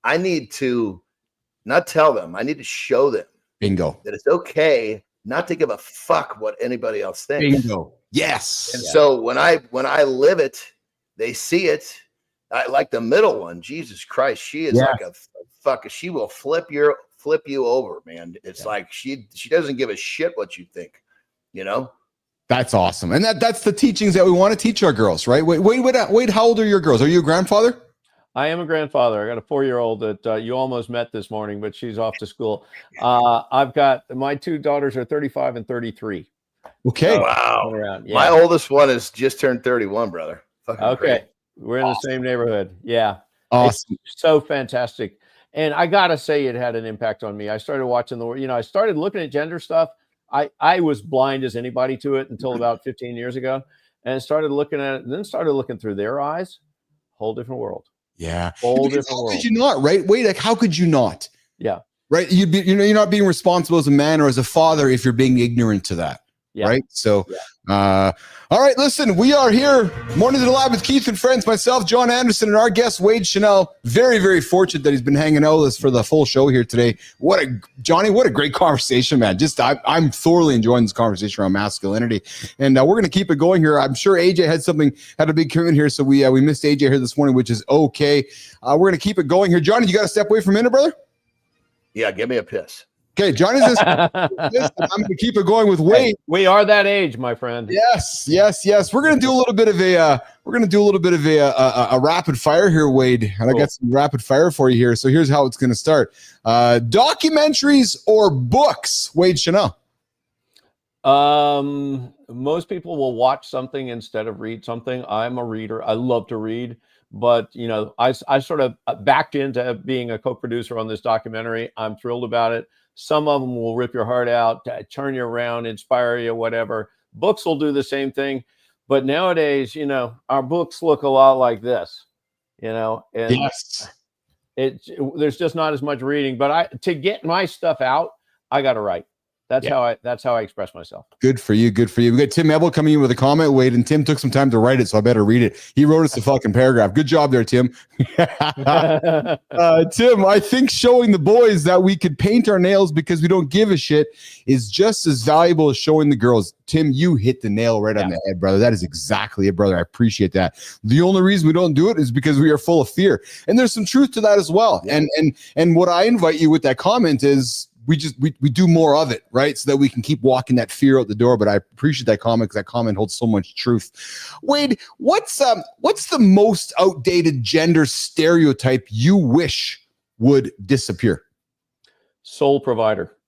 Speaker 2: I need to not tell them, I need to show them.
Speaker 1: Bingo.
Speaker 2: That it's okay not to give a fuck what anybody else thinks.
Speaker 1: Bingo. Yes.
Speaker 2: And so when I live it, they see it. I like the middle one. Jesus Christ, she is like a fuck. She will flip you over, man. It's like she doesn't give a shit what you think,
Speaker 1: That's awesome, and that's the teachings that we want to teach our girls, right? Wait, how old are your girls? Are you a grandfather?
Speaker 4: I am a grandfather. I got a 4-year-old that you almost met this morning, but she's off to school. I've got my 2 daughters are 35 and 33.
Speaker 1: Okay,
Speaker 2: wow. My oldest one has just turned 31, brother.
Speaker 4: Okay. Great. We're in the same neighborhood. Yeah.
Speaker 1: Awesome.
Speaker 4: It's so fantastic. And I got to say it had an impact on me. I started watching I started looking at gender stuff. I was blind as anybody to it until about 15 years ago and started looking at it and then started looking through their eyes. Whole different world.
Speaker 1: Yeah.
Speaker 4: Whole different
Speaker 1: world.
Speaker 4: How
Speaker 1: could you not, right? Wait, like how could you not?
Speaker 4: Yeah.
Speaker 1: Right. You're not being responsible as a man or as a father if you're being ignorant to that.
Speaker 4: Yeah.
Speaker 1: Right. So, all right, listen, we are here Morning to the Lab with Keith and friends, myself, Jon Andersen, and our guest, Wade Channell. Very, very fortunate that he's been hanging out with us for the full show here today. Johnny, what a great conversation, man. I'm thoroughly enjoying this conversation around masculinity. And we're going to keep it going here. I'm sure AJ had a big commitment here. So we missed AJ here this morning, which is okay. We're going to keep it going here. Johnny, you got to step away for a minute, brother?
Speaker 2: Yeah, give me a piss.
Speaker 1: Okay, Johnny's this. I'm going to keep it going with Wade.
Speaker 4: Hey, we are that age, my friend.
Speaker 1: Yes. We're going to do a little bit of a rapid fire here, Wade, and
Speaker 4: Cool.
Speaker 1: I got some rapid fire for you here. So here's how it's going to start: documentaries or books, Wade Channell?
Speaker 4: Most people will watch something instead of read something. I'm a reader. I love to read, but I sort of backed into being a co-producer on this documentary. I'm thrilled about it. Some of them will rip your heart out, turn you around, inspire you, whatever. Books will do the same thing. But nowadays, our books look a lot like this, and
Speaker 1: Yes.
Speaker 4: there's just not as much reading. But to get my stuff out, I got to write. That's how I express myself.
Speaker 1: Good for you. We got Tim Ebel coming in with a comment, Wade, and Tim took some time to write it, so I better read it. He wrote us a fucking paragraph. Good job there, Tim. Tim, I think showing the boys that we could paint our nails because we don't give a shit is just as valuable as showing the girls. Tim, you hit the nail right on the head, brother. That is exactly it, brother. I appreciate that. The only reason we don't do it is because we are full of fear. And there's some truth to that as well. Yeah. And what I invite you with that comment is we do more of it, right? So that we can keep walking that fear out the door. But I appreciate that comment because that comment holds so much truth. Wade, what's the most outdated gender stereotype you wish would disappear?
Speaker 4: Sole provider.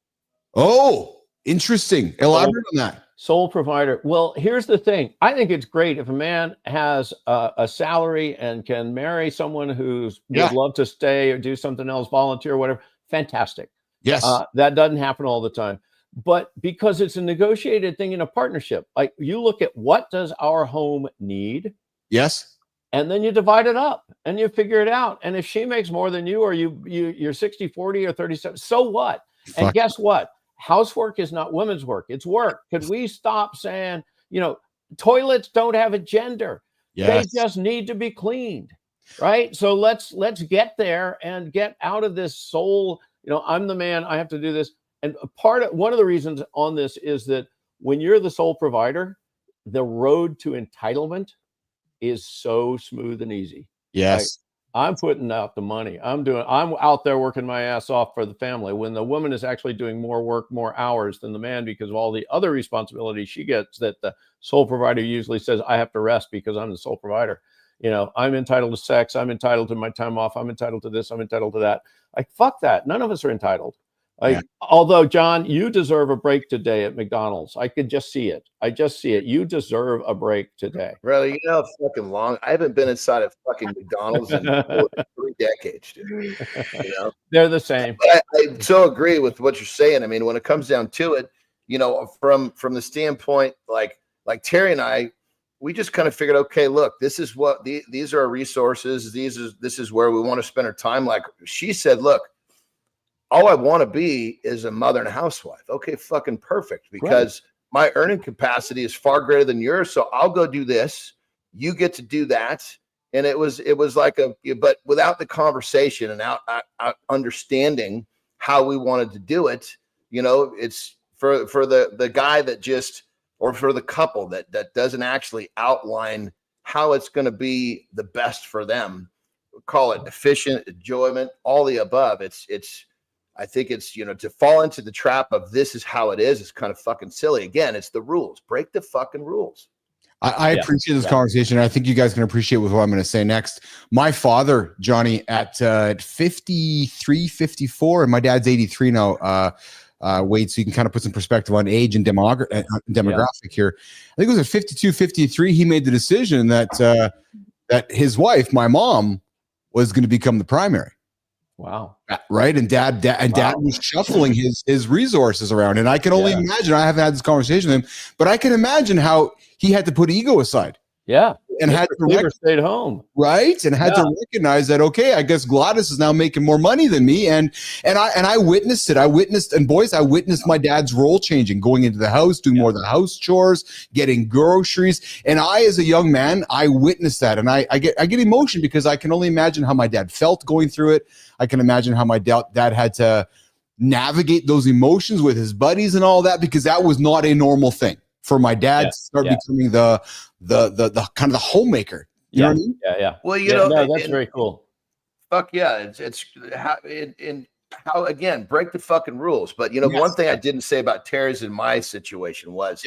Speaker 1: Oh, interesting. Elaborate on that.
Speaker 4: Sole provider. Well, here's the thing. I think it's great if a man has a salary and can marry someone who's would love to stay or do something else, volunteer, whatever. Fantastic.
Speaker 1: Yes.
Speaker 4: That doesn't happen all the time. But because it's a negotiated thing in a partnership, like you look at what does our home need?
Speaker 1: Yes.
Speaker 4: And then you divide it up and you figure it out. And if she makes more than you, or you're 60-40 or 37, so what?
Speaker 1: Fuck.
Speaker 4: And guess what? Housework is not women's work. It's work. Could we stop saying, toilets don't have a gender. Yes. They just need to be cleaned. Right. So let's get there and get out of this soul. I'm the man, I have to do this. And one of the reasons on this is that when you're the sole provider, the road to entitlement is so smooth and easy.
Speaker 1: Yes.
Speaker 4: I'm putting out the money. I'm out there working my ass off for the family when the woman is actually doing more work, more hours than the man because of all the other responsibilities she gets that the sole provider usually says, I have to rest because I'm the sole provider. I'm entitled to sex. I'm entitled to my time off. I'm entitled to this. I'm entitled to that. Like, fuck that. None of us are entitled. Although, John, you deserve a break today at McDonald's. I could just see it. You deserve a break today.
Speaker 2: Really? Fucking long. I haven't been inside of fucking McDonald's in 3 decades, dude.
Speaker 4: They're the same.
Speaker 2: But I so agree with what you're saying. I mean, when it comes down to it, from the standpoint, like Terry and I, we just kind of figured, okay, look, this is what these are our resources. This is where we want to spend our time. Like she said, look, all I want to be is a mother and a housewife. Okay, fucking perfect. Because my earning capacity is far greater than yours. So I'll go do this. You get to do that. And it was like but without the conversation and out understanding how we wanted to do it, it's for the guy that just, or for the couple that doesn't actually outline how it's going to be the best for them. We'll call it efficient, enjoyment, all the above. I think it's, to fall into the trap of this is how it is kind of fucking silly. Again, it's the rules. Break the fucking rules.
Speaker 1: I appreciate this conversation. And I think you guys can appreciate what I'm going to say next. My father, Johnny, at 53, 54, and my dad's 83 now, Wade, so you can kind of put some perspective on age and demographic here. I think it was at 52, 53, he made the decision that his wife, my mom, was going to become the primary.
Speaker 4: Wow.
Speaker 1: Right. And dad was shuffling his resources around. And I can only imagine, I haven't had this conversation with him, but I can imagine how he had to put ego aside.
Speaker 4: Yeah.
Speaker 1: and had to
Speaker 4: stayed home,
Speaker 1: right, and had to recognize that, okay, I guess Gladys is now making more money than me, and I witnessed it. I witnessed my dad's role changing, going into the house, doing more of the house chores, getting groceries, and I, as a young man, I witnessed that, and I get emotion because I can only imagine how my dad felt going through it. I can imagine how my dad had to navigate those emotions with his buddies and all that, because that was not a normal thing for my dad to start becoming the kind of the homemaker. You know what I mean?
Speaker 4: Yeah.
Speaker 2: Well, you know,
Speaker 4: that's very cool.
Speaker 2: Fuck yeah. It's how again, break the fucking rules. But you know, one thing I didn't say about Terry's in my situation was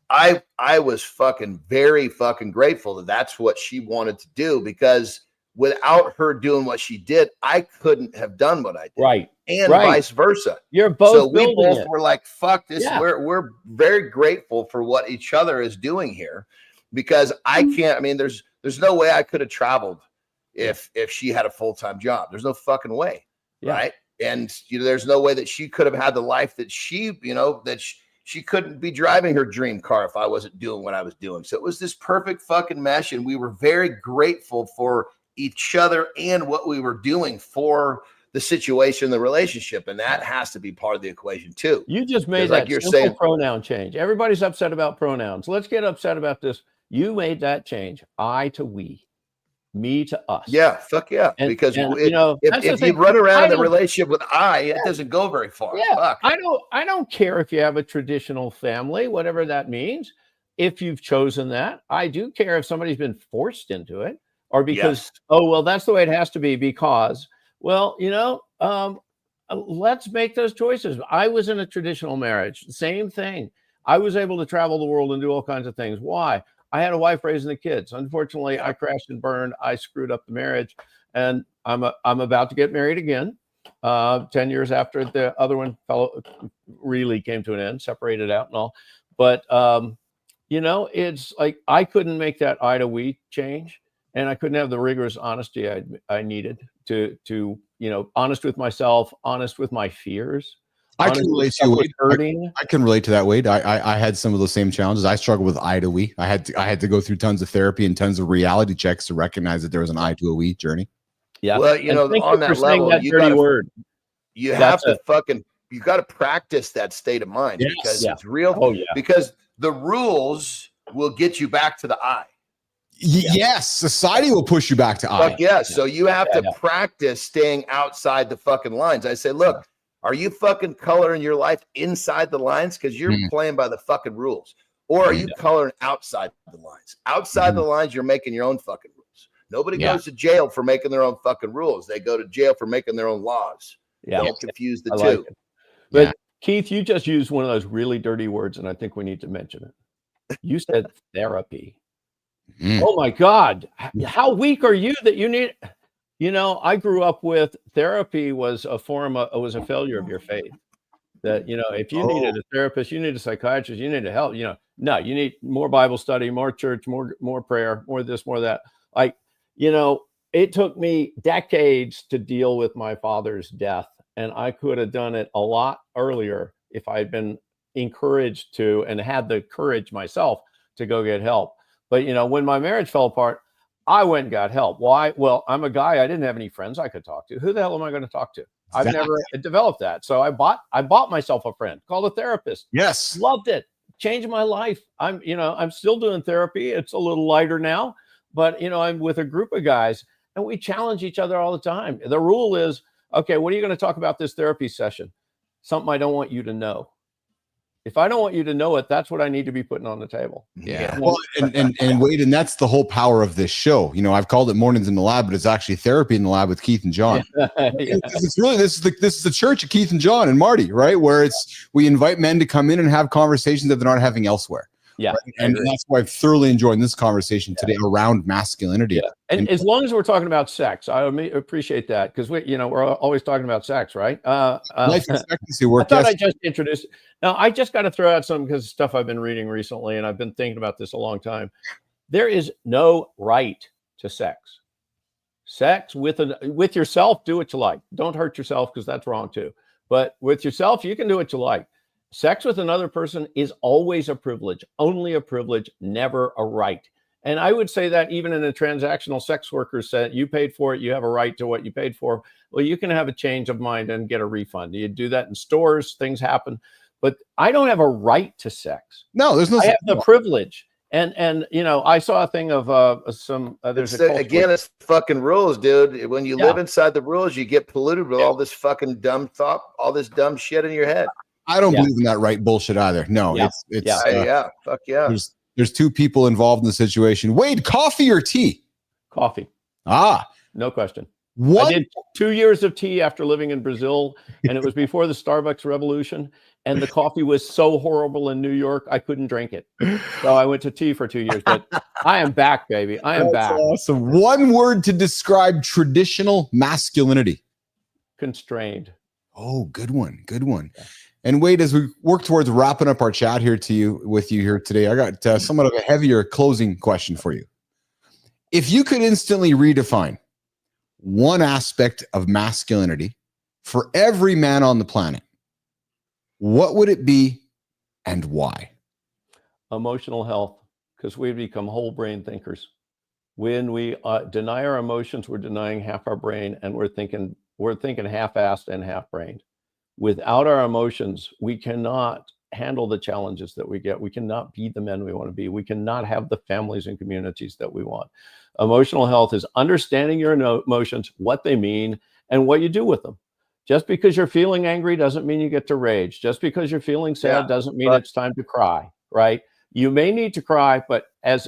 Speaker 2: I was fucking very fucking grateful that that's what she wanted to do, because without her doing what she did, I couldn't have done what I did.
Speaker 4: Right.
Speaker 2: And vice versa.
Speaker 4: You're both
Speaker 2: so we both were like, fuck this.
Speaker 4: Yeah.
Speaker 2: We're very grateful for what each other is doing here, because I can't, I mean, there's no way I could have traveled if she had a full-time job. There's no fucking way. Right. And you know, there's no way that she could have had the life that she, you know, that she couldn't be driving her dream car if I wasn't doing what I was doing. So it was this perfect fucking mesh. And we were very grateful for each other and what we were doing for the situation, the relationship, and that has to be part of the equation too.
Speaker 4: You just made that simple pronoun change. Everybody's upset about pronouns. Let's get upset about this. You made that change. I to we, me to us.
Speaker 2: Yeah, fuck yeah. Because
Speaker 4: you know,
Speaker 2: if you run around in a relationship with it doesn't go very far.
Speaker 4: Yeah,
Speaker 2: fuck.
Speaker 4: I don't care if you have a traditional family, whatever that means. If you've chosen that, I do care if somebody's been forced into it. Or because, oh, well, that's the way it has to be because, well, you know, let's make those choices. I was in a traditional marriage, same thing. I was able to travel the world and do all kinds of things. Why? I had a wife raising the kids. Unfortunately, I crashed and burned. I screwed up the marriage, and I'm about to get married again. 10 years after the other one really came to an end, separated out and all. But, you know, it's like I couldn't make that I to we change. And I couldn't have the rigorous honesty I needed to, you know, honest with myself, honest with my fears.
Speaker 1: I can relate to you, Wade. I can relate to that, Wade. I had some of those same challenges. I struggled with I to we. I had to go through tons of therapy and tons of reality checks to recognize that there was an I to a we journey.
Speaker 4: Yeah.
Speaker 2: Well, you know, on that level, you have to practice that state of mind because it's real. Oh, yeah. Because the rules will get you back to the I.
Speaker 1: Yes, society will push you back to I.
Speaker 2: Fuck yeah. So you have to practice staying outside the fucking lines. I say, look, are you fucking coloring your life inside the lines? Because you're playing by the fucking rules. Or are you coloring outside the lines? Outside the lines, you're making your own fucking rules. Nobody goes to jail for making their own fucking rules. They go to jail for making their own laws. Don't confuse the two.
Speaker 4: But Keith, you just used one of those really dirty words, and I think we need to mention it. You said therapy. Oh my God. How weak are you that you need? You know, I grew up with therapy was a failure of your faith. That, you know, if you needed a therapist, you need a psychiatrist, you need help, you know, no, you need more Bible study, more church, more prayer, more this, more that. Like, you know, it took me decades to deal with my father's death. And I could have done it a lot earlier if I had been encouraged to and had the courage myself to go get help. But, you know, when my marriage fell apart, I went and got help. Why? Well, I'm a guy. I didn't have any friends I could talk to. Who the hell am I going to talk to? I've never developed that. So I bought myself a friend called a therapist.
Speaker 1: Yes.
Speaker 4: Loved it. Changed my life. I'm still doing therapy. It's a little lighter now, but, you know, I'm with a group of guys and we challenge each other all the time. The rule is, okay, what are you going to talk about this therapy session? Something I don't want you to know. If I don't want you to know it, that's what I need to be putting on the table.
Speaker 1: Yeah. Well, and Wade, and that's the whole power of this show. You know, I've called it Mornings in the Lab, but it's actually Therapy in the Lab with Keith and Jon. It's really this is the church of Keith and Jon and Marty, right? Where we invite men to come in and have conversations that they're not having elswe're.
Speaker 4: Yeah.
Speaker 1: Right? And that's why I've thoroughly enjoyed this conconversation today around masculinity.
Speaker 4: Yeah. And as long as we're talking about sex, I appreciate that because we're always talking about sex, right?
Speaker 1: Life expectancy work.
Speaker 4: I thought I just introduced. Now I just got to throw out some because stuff I've been reading recently, and I've been thinking about this a long time. There is no right to sex. Sex with yourself, do what you like. Don't hurt yourself because that's wrong too. But with yourself, you can do what you like. Sex with another person is always a privilege, only a privilege, never a right. And I would say that even in a transactional sex worker set, you paid for it, you have a right to what you paid for. Well, you can have a change of mind and get a refund. You do that in stores, things happen. But I don't have a right to sex.
Speaker 1: No, there's no.
Speaker 4: I have the privilege. And you know, I saw a thing of
Speaker 2: it's fucking rules, dude. When you live inside the rules, you get polluted with all this fucking dumb thought, all this dumb shit in your head.
Speaker 1: I don't believe in that right bullshit either. No,
Speaker 2: fuck yeah.
Speaker 1: There's two people involved in the situation. Wade, coffee or tea?
Speaker 4: Coffee. No question. I did 2 years of tea after living in Brazil, and it was before the Starbucks revolution. And the coffee was so horrible in New York, I couldn't drink it. So I went to tea for 2 years. But I am back, baby. I am back.
Speaker 1: Awesome. One word to describe traditional masculinity.
Speaker 4: Constrained.
Speaker 1: Oh, good one. Good one. Yeah. And Wade, as we work towards wrapping up our chat here with you here today, I got somewhat of a heavier closing question for you. If you could instantly redefine one aspect of masculinity for every man on the planet, what would it be and why?
Speaker 4: Emotional health, because we've become whole brain thinkers. When we deny our emotions, we're denying half our brain, and we're thinking half-assed and half-brained. Without our emotions, we cannot handle the challenges that we get. We cannot be the men we want to be. We cannot have the families and communities that we want. Emotional health is understanding your emotions, what they mean, and what you do with them. Just because you're feeling angry doesn't mean you get to rage. Just because you're feeling sad doesn't mean it's time to cry, right? You may need to cry, but as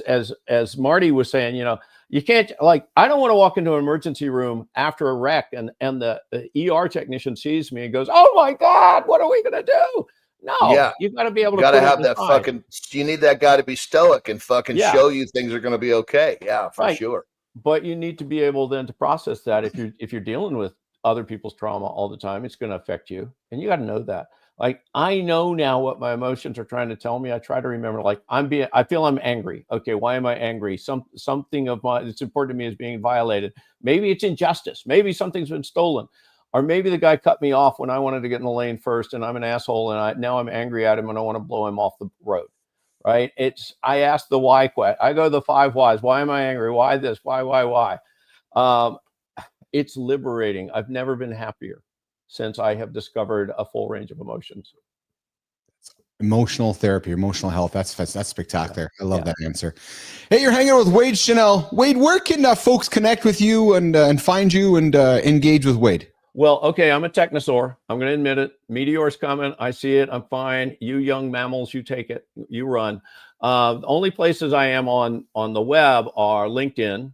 Speaker 4: Marty was saying, you know, you can't, like, I don't want to walk into an emergency room after a wreck and the ER technician sees me and goes, "Oh my God, what are we going to do?" No, you've got to be able to
Speaker 2: have that fucking, you need that guy to be stoic and fucking show you things are going to be okay. Yeah, for sure.
Speaker 4: But you need to be able then to process that. If you're dealing with other people's trauma all the time, it's going to affect you. And you got to know that. Like, I know now what my emotions are trying to tell me. I try to remember, like, I feel I'm angry. Okay, why am I angry? Something of my that's important to me is being violated. Maybe it's injustice. Maybe something's been stolen. Or maybe the guy cut me off when I wanted to get in the lane first, and I'm an asshole, and now I'm angry at him and I want to blow him off the road. Right? I ask the why question. I go the 5 whys. Why am I angry? Why this? Why? It's liberating. I've never been happier since I have discovered a full range of emotions.
Speaker 1: Emotional therapy, emotional health. That's spectacular. I love that answer. Hey, you're hanging out with Wade Channell. Wade, where can folks connect with you and find you and engage with Wade?
Speaker 4: Well, okay, I'm a technosaur. I'm going to admit it. Meteor's coming. I see it. I'm fine. You young mammals, you take it. You run. The only places I am on the web are LinkedIn,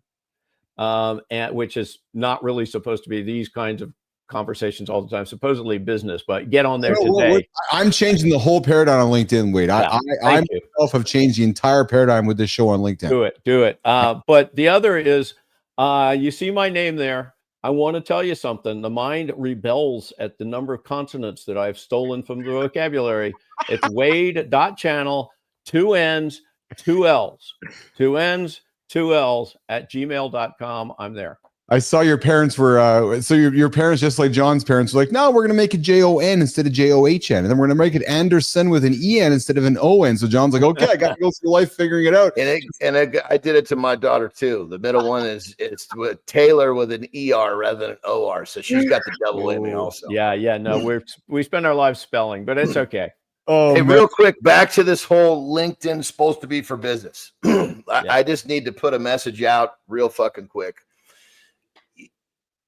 Speaker 4: and which is not really supposed to be these kinds of conversations all the time, supposedly business, but get on there today.
Speaker 1: I'm changing the whole paradigm on LinkedIn, Wade. I myself have changed the entire paradigm with this show on LinkedIn.
Speaker 4: Do it. But the other is, you see my name there. I want to tell you something. The mind rebels at the number of consonants that I've stolen from the vocabulary. It's Wade.Channell, 2 N's, 2 L's, 2 N's, 2 L's at gmail.com. I'm there.
Speaker 1: I saw your parents were, so your parents, just like John's parents, were like, no, we're going to make it Jon instead of John. And then we're going to make it Andersen with an En instead of an On. So John's like, okay, I got to go through life figuring it out.
Speaker 2: I did it to my daughter too. The middle one is with Taylor with an ER rather than an OR. So she's got the double Amy also.
Speaker 4: Yeah. No, we spend our lives spelling, but it's okay.
Speaker 2: Hey, real quick, back to this whole LinkedIn supposed to be for business. I just need to put a message out real fucking quick.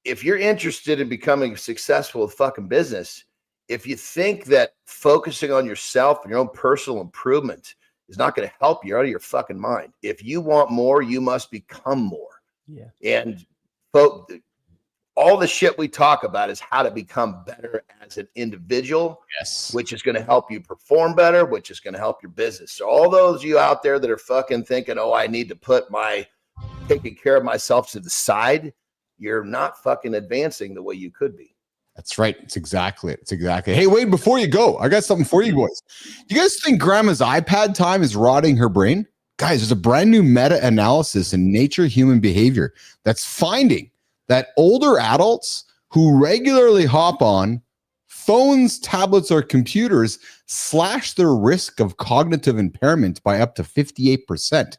Speaker 2: If you're interested in becoming successful with fucking business, if you think that focusing on yourself and your own personal improvement is not going to help you, you're out of your fucking mind. If you want more, you must become more.
Speaker 4: Yeah.
Speaker 2: And all the shit we talk about is how to become better as an individual, which is going to help you perform better, which is going to help your business. So all those of you out there that are fucking thinking, oh, I need to put my taking care of myself to the side, you're not fucking advancing the way you could be.
Speaker 1: That's right. It's exactly it. Hey, Wade, before you go, I got something for you boys. Do you guys think grandma's iPad time is rotting her brain? Guys, there's a brand new meta-analysis in Nature Human Behavior that's finding that older adults who regularly hop on phones, tablets, or computers slash their risk of cognitive impairment by up to 58%.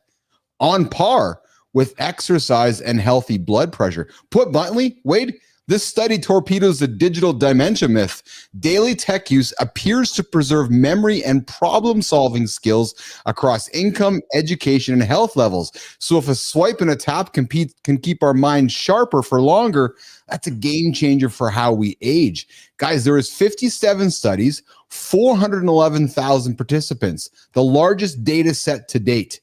Speaker 1: on par with exercise and healthy blood pressure. Put bluntly, Wade, this study torpedoes the digital dementia myth. Daily tech use appears to preserve memory and problem-solving skills across income, education, and health levels. So if a swipe and a tap can keep our minds sharper for longer, that's a game changer for how we age. Guys, there is 57 studies, 411,000 participants, the largest data set to date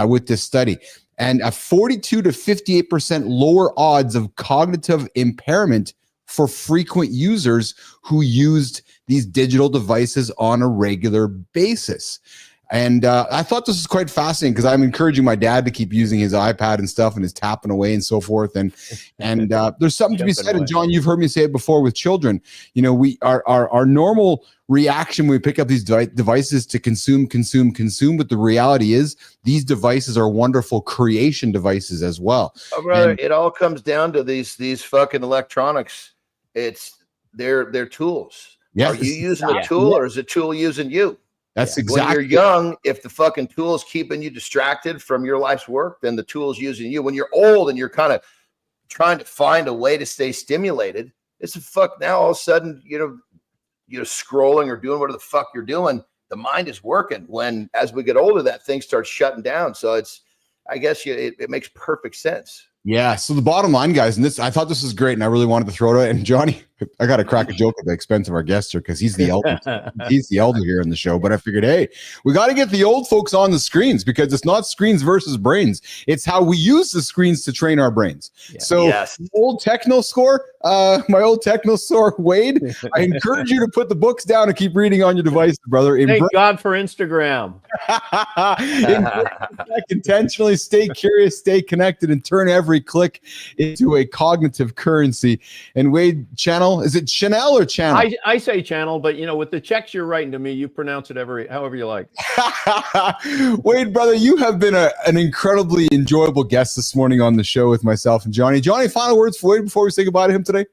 Speaker 1: with this study. And a 42 to 58% lower odds of cognitive impairment for frequent users who used these digital devices on a regular basis. And I thought this was quite fascinating because I'm encouraging my dad to keep using his iPad and stuff and his tapping away and so forth. And there's something to be said. And John, you've heard me say it before with children. You know, we our normal reaction when we pick up these devices to consume. But the reality is these devices are wonderful creation devices as well.
Speaker 2: Oh, brother, it all comes down to these fucking electronics. They're tools. Yes. Are you using a tool or is a tool using you?
Speaker 1: That's exactly.
Speaker 2: When you're young, if the fucking tool is keeping you distracted from your life's work, then the tool is using you. When you're old and you're kind of trying to find a way to stay stimulated, it's a fuck. Now all of a sudden, you're scrolling or doing whatever the fuck you're doing. The mind is working. When as we get older, that thing starts shutting down. So I guess it makes perfect sense.
Speaker 1: Yeah. So the bottom line, guys, and I thought this was great, and I really wanted to throw it out. And Johnny, I got to crack a joke at the expense of our guest here because he's the elder. He's the elder here in the show. But I figured, hey, we got to get the old folks on the screens because it's not screens versus brains. It's how we use the screens to train our brains. Yeah. So old techno score, my old techno score, Wade, I encourage you to put the books down and keep reading on your device, brother.
Speaker 4: Thank God for Instagram.
Speaker 1: Intentionally stay curious, stay connected, and turn every click into a cognitive currency. And Wade Channell, is it Channell or Channel?
Speaker 4: I say Channel, but with the checks you're writing to me, you pronounce it however you like.
Speaker 1: Wade, brother, you have been an incredibly enjoyable guest this morning on the show with myself and Johnny. Johnny, final words for Wade before we say goodbye to him today?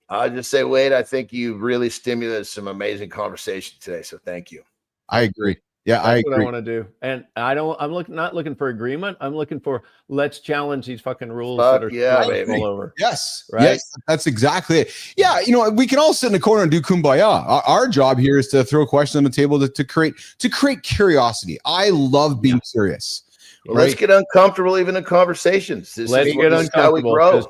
Speaker 2: I'll just say, Wade, I think you really stimulated some amazing conversation today. So thank you.
Speaker 1: I agree. Yeah,
Speaker 4: I agree. What I want to do. And I'm not looking for agreement. I'm looking for let's challenge these fucking rules that are all over.
Speaker 1: Yes. Right. Yes, that's exactly it. Yeah. We can all sit in the corner and do kumbaya. Our job here is to throw a question on the table to create curiosity. I love being curious.
Speaker 2: Well, let's get uncomfortable even in conversations.
Speaker 4: Let's get uncomfortable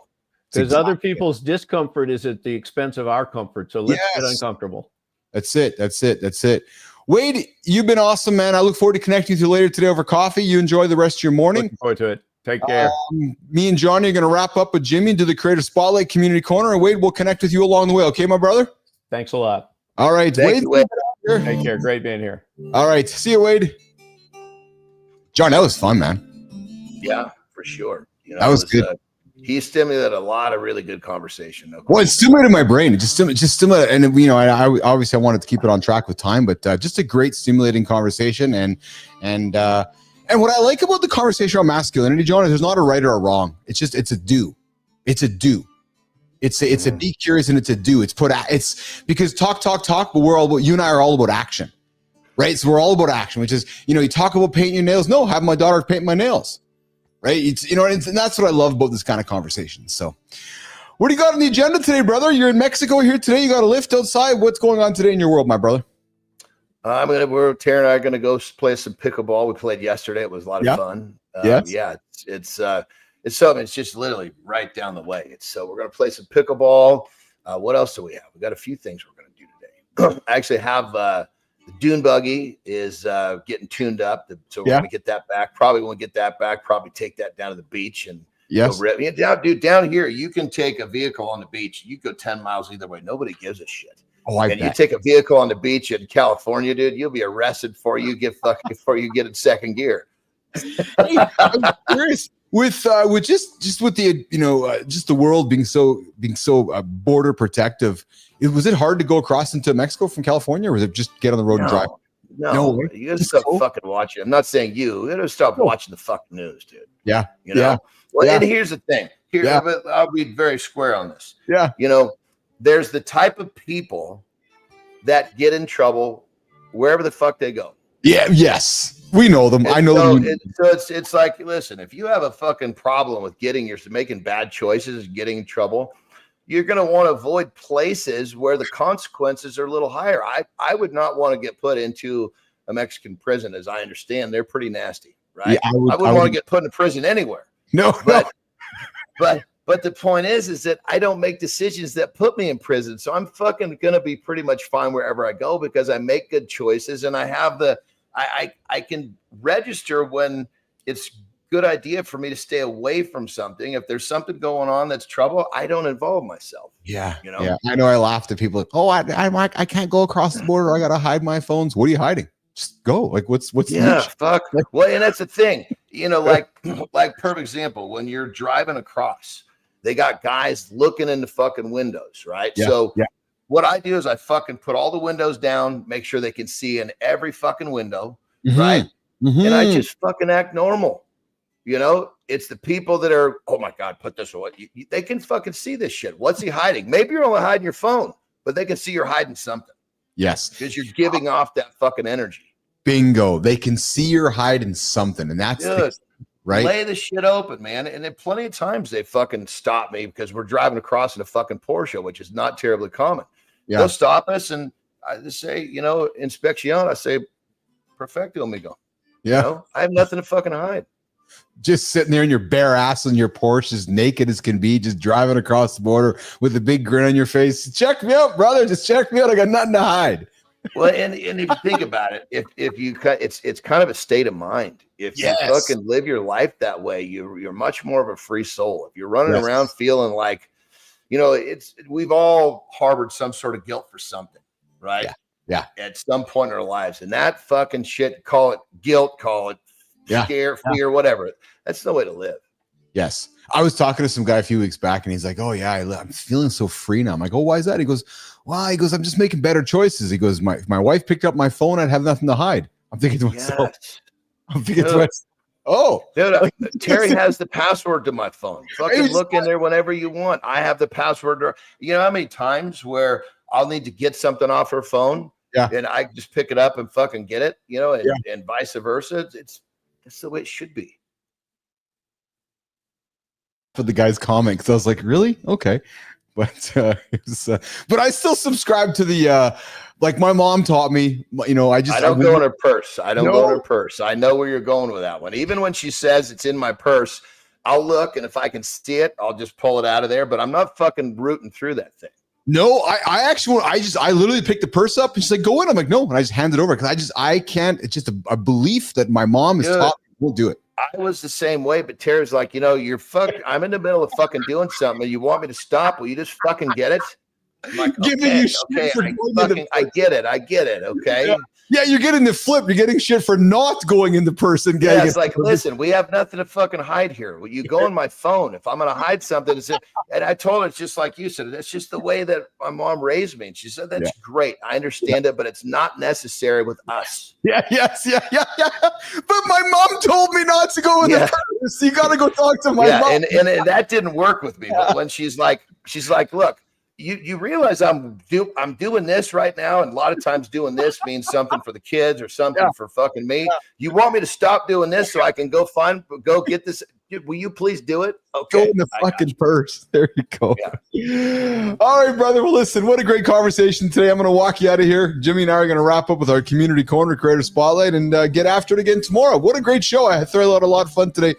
Speaker 4: because other people's discomfort is at the expense of our comfort. So let's get uncomfortable.
Speaker 1: That's it. Wade, you've been awesome, man. I look forward to connecting with you later today over coffee. You enjoy the rest of your morning.
Speaker 4: Looking forward to it. Take care.
Speaker 1: Me and Johnny are going to wrap up with Jimmy and do the Creator Spotlight Community Corner. And Wade, we'll connect with you along the way. Okay, my brother?
Speaker 4: Thanks a lot.
Speaker 1: All right. Wade.
Speaker 4: Take care. Great being here.
Speaker 1: All right. See you, Wade. John, that was fun, man.
Speaker 2: Yeah, for sure.
Speaker 1: That was good.
Speaker 2: He stimulated a lot of really good conversation.
Speaker 1: Well, it stimulated my brain. It just stimulated, and I obviously I wanted to keep it on track with time, but just a great stimulating conversation. And what I like about the conversation on masculinity, John, is there's not a right or a wrong. It's a do. It's a be curious and it's a do. It's because talk, but you and I are all about action, right? So we're all about action, which is you talk about painting your nails. No, have my daughter paint my nails. Right. And that's what I love about this kind of conversation. So what do you got on the agenda today, brother? You're in Mexico here today. You got a lift outside. What's going on today in your world, my brother?
Speaker 2: Tara and I are going to go play some pickleball. We played yesterday. It was a lot of fun. It's something. It's just literally right down the way. So we're going to play some pickleball. What else do we have? We got a few things we're going to do today. I actually have, the dune buggy is getting tuned up, so we're going to get that back. Probably won't get that back. Probably take that down to the beach and down here. You can take a vehicle on the beach. You go 10 miles either way. Nobody gives a shit. You take a vehicle on the beach in California, dude. You'll be arrested before you get in second gear.
Speaker 1: I'm curious with the just the world being so border protective. Was it hard to go across into Mexico from California, or was it just get on the road and drive?
Speaker 2: No, you gotta stop fucking watching. I'm not saying you gotta stop watching the fucking news, dude.
Speaker 1: Yeah.
Speaker 2: Well, and here's the thing. I'll be very square on this.
Speaker 1: Yeah.
Speaker 2: There's the type of people that get in trouble wherever the fuck they go.
Speaker 1: Yeah. Yes. We know them. I know them.
Speaker 2: It's like, listen, if you have a fucking problem with making bad choices, getting in trouble, you're going to want to avoid places where the consequences are a little higher. I would not want to get put into a Mexican prison, as I understand. They're pretty nasty, right?
Speaker 1: Yeah, I would
Speaker 2: want to get put in prison anywhere.
Speaker 1: No,
Speaker 2: but the point is that I don't make decisions that put me in prison. So I'm fucking going to be pretty much fine wherever I go because I make good choices and I have I can register when it's good idea for me to stay away from something. If there's something going on that's trouble, I don't involve myself.
Speaker 1: Yeah.
Speaker 2: You know?
Speaker 1: Yeah. I know I laughed at people like, oh, I can't go across the border. I got to hide my phones. What are you hiding? Just go. Like what's
Speaker 2: fuck. Well, and that's the thing, you know, like perfect example, when you're driving across, they got guys looking in the fucking windows, right?
Speaker 1: Yeah.
Speaker 2: So what I do is I fucking put all the windows down, make sure they can see in every fucking window, right? And I just fucking act normal. You know, it's the people that are, oh my God, put this away. They can fucking see this shit. What's he hiding? Maybe you're only hiding your phone, but they can see you're hiding something.
Speaker 1: Yes.
Speaker 2: Because you're giving off that fucking energy.
Speaker 1: Bingo. They can see you're hiding something. And that's right.
Speaker 2: Lay the shit open, man. And then plenty of times they fucking stop me because we're driving across in a fucking Porsche, which is not terribly common. Yeah. They'll stop us and I just say, you know, inspección. I say, perfecto, amigo.
Speaker 1: Yeah.
Speaker 2: You know, I have nothing to fucking hide.
Speaker 1: Just sitting there in your bare ass in your Porsche, as naked as can be, just driving across the border with a big grin on your face. Check me out, brother. Just check me out. I got nothing to hide.
Speaker 2: Well, and if you think about it, if you it's kind of a state of mind. If you fucking live your life that way, you're much more of a free soul. If you're running around feeling like, you know, we've all harbored some sort of guilt for something, right?
Speaker 1: Yeah.
Speaker 2: At some point in our lives, and that fucking shit, call it guilt, call it scare, fear, whatever. That's the way to live.
Speaker 1: Yes. I was talking to some guy a few weeks back and he's like, oh yeah, I'm feeling so free now. I'm like, oh, why is that? He goes, I'm just making better choices. He goes, my wife picked up my phone. I'd have nothing to hide. I'm thinking to myself,
Speaker 2: dude, Terry has the password to my phone. Fucking look in there whenever you want. I have the password. You know how many times where I'll need to get something off her phone and I just pick it up and fucking get it, you know, and vice versa. That's the way it should be.
Speaker 1: For the guy's comment, because I was like, really? Okay. But but I still subscribe to the like my mom taught me, you know, I don't
Speaker 2: go in her purse. I don't go in her purse. I know where you're going with that one. Even when she says it's in my purse, I'll look, and if I can see it, I'll just pull it out of there. But I'm not fucking rooting through that thing.
Speaker 1: No, I literally picked the purse up and she's like, go in. I'm like, no, and I just hand it over because I can't. It's just a belief that my mom has taught me. We'll do it.
Speaker 2: I was the same way, but Terry's like, you know, I'm in the middle of fucking doing something and you want me to stop. Will you just fucking get it? I'm like, I get it. Okay.
Speaker 1: Yeah, you're getting the flip. You're getting shit for not going in the purse and getting
Speaker 2: it's like, listen, we have nothing to fucking hide here. Well, you go on my phone. If I'm going to hide something, and I told her, it's just like you said, that's just the way that my mom raised me. And she said, that's great. I understand it, but it's not necessary with us.
Speaker 1: Yeah. But my mom told me not to go in the purse. You got to go talk to my mom.
Speaker 2: And that didn't work with me. But when she's like, look, you realize I'm doing this right now, and a lot of times doing this means something for the kids or something for fucking me. You want me to stop doing this so I can go get this? Will you please do it? Okay.
Speaker 1: Go in the fucking purse. There you go. Yeah. All right, brother. Well, listen, what a great conversation today. I'm going to walk you out of here. Jimmy and I are going to wrap up with our community corner creator spotlight and get after it again tomorrow. What a great show. I threw out a lot of fun today.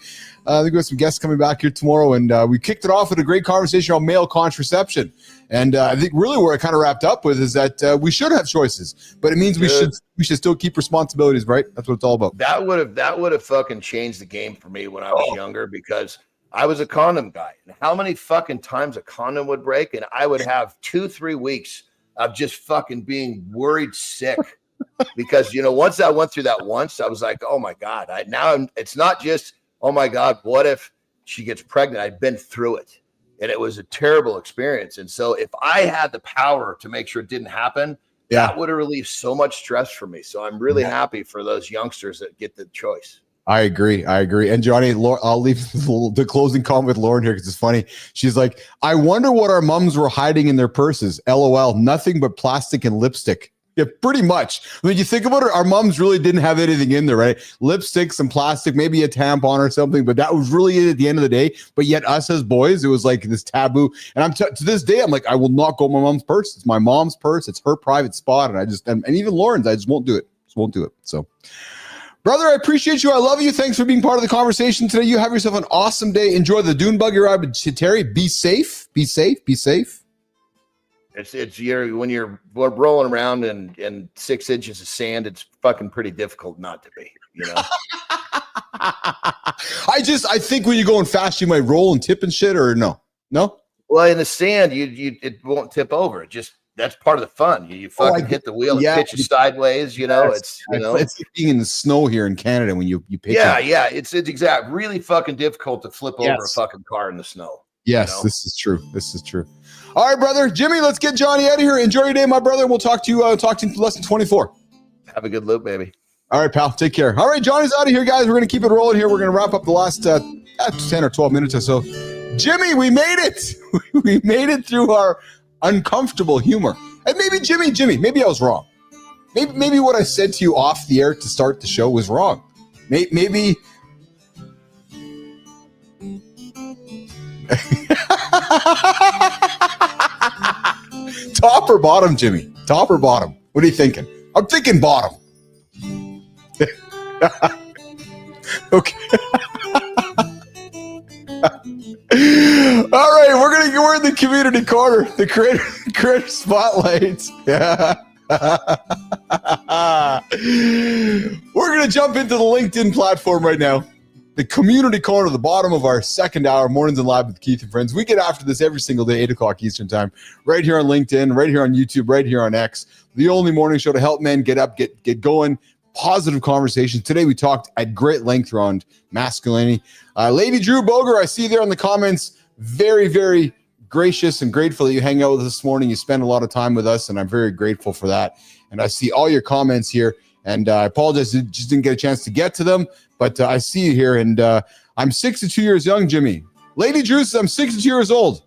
Speaker 1: I think we have some guests coming back here tomorrow, and we kicked it off with a great conversation on male contraception. And I think really where I kind of wrapped up with is that we should have choices, but it means we should still keep responsibilities, right? That's what it's all about.
Speaker 2: That would have fucking changed the game for me when I was younger, because I was a condom guy. And how many fucking times a condom would break, and I would have 2-3 weeks of just fucking being worried sick. Because, you know, once I went through that once, I was like, oh my God, it's not just, oh my God, what if she gets pregnant? I'd been through it, and it was a terrible experience. And so if I had the power to make sure it didn't happen, that would have relieved so much stress for me. So I'm really happy for those youngsters that get the choice.
Speaker 1: I agree. And Johnny, I'll leave the closing comment with Lauren here because it's funny. She's like, I wonder what our moms were hiding in their purses. LOL, nothing but plastic and lipstick. Yeah, pretty much. When you think about it, our moms really didn't have anything in there, right? Lipstick, some plastic, maybe a tampon or something, but that was really it at the end of the day. But yet us as boys, it was like this taboo. And to this day, I'm like, I will not go my mom's purse. It's my mom's purse. It's her private spot. And even Lauren's, I just won't do it. Just won't do it. So, brother, I appreciate you. I love you. Thanks for being part of the conversation today. You have yourself an awesome day. Enjoy the dune buggy ride with Terry. Be safe. Be safe. Be safe.
Speaker 2: It's when you're rolling around in 6 inches of sand, it's fucking pretty difficult not to be, you know.
Speaker 1: I think when you're going fast, you might roll and tip and shit, or no.
Speaker 2: Well, in the sand, it won't tip over. That's part of the fun. You fucking hit the wheel and pitch it sideways. You know, it's like
Speaker 1: being in the snow here in Canada when you pitch.
Speaker 2: Yeah. It's really fucking difficult to flip over a fucking car in the snow.
Speaker 1: Yes, you know? This is true. All right, brother. Jimmy, let's get Johnny out of here. Enjoy your day, my brother. We'll talk to you in lesson 24.
Speaker 2: Have a good loop, baby.
Speaker 1: All right, pal. Take care. All right, Johnny's out of here, guys. We're going to keep it rolling here. We're going to wrap up the last 10 or 12 minutes or so. Jimmy, we made it. We made it through our uncomfortable humor. And maybe, Jimmy, maybe I was wrong. Maybe what I said to you off the air to start the show was wrong. Maybe... Top or bottom, Jimmy? Top or bottom? What are you thinking? I'm thinking bottom. Okay. All right, we're in the community corner, the creator spotlight. Yeah. We're gonna jump into the LinkedIn platform right now. The community corner, the bottom of our second hour, Mornings in Live with Keith and Friends. We get after this every single day, 8 o'clock Eastern time, right here on LinkedIn, right here on YouTube, right here on X. The only morning show to help men get up, get going, positive conversation. Today we talked at great length around masculinity. Lady Drew Boger, I see you there in the comments. Very, very gracious and grateful that you hang out with us this morning. You spend a lot of time with us, and I'm very grateful for that. And I see all your comments here. And I apologize, just didn't get a chance to get to them, but I see you here. And I'm 62 years young, Jimmy. Lady Drew says I'm 62 years old.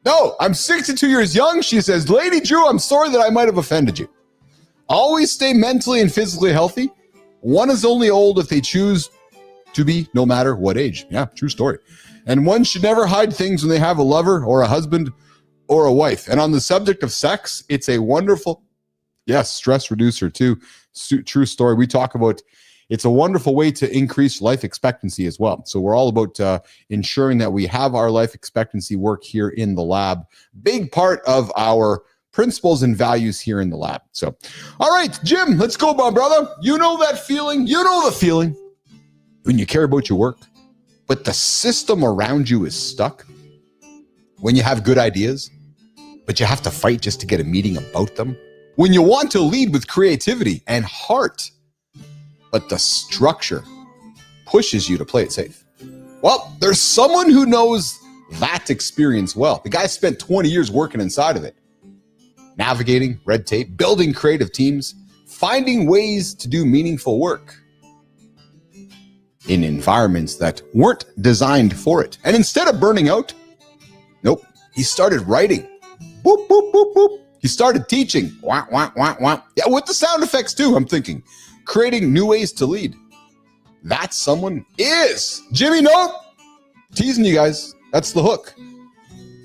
Speaker 1: No, I'm 62 years young. She says, Lady Drew, I'm sorry that I might have offended you. Always stay mentally and physically healthy. One is only old if they choose to be, no matter what age. Yeah, true story. And one should never hide things when they have a lover or a husband or a wife. And on the subject of sex, it's a wonderful, stress reducer too. True story. We talk about it's a wonderful way to increase life expectancy as well. So we're all about ensuring that we have our life expectancy work here in the lab. Big part of our principles and values here in the lab. So, all right, Jim, let's go, my brother. You know that feeling. You know the feeling when you care about your work, but the system around you is stuck. When you have good ideas, but you have to fight just to get a meeting about them. When you want to lead with creativity and heart, but the structure pushes you to play it safe. Well, there's someone who knows that experience well. The guy spent 20 years working inside of it, navigating red tape, building creative teams, finding ways to do meaningful work in environments that weren't designed for it. And instead of burning out, nope, he started writing. Boop, boop, boop, boop. He started teaching. Wah, wah, wah, wah. Yeah, with the sound effects too, I'm thinking. Creating new ways to lead. That someone is Jimmy. Nope. Teasing you guys. That's the hook.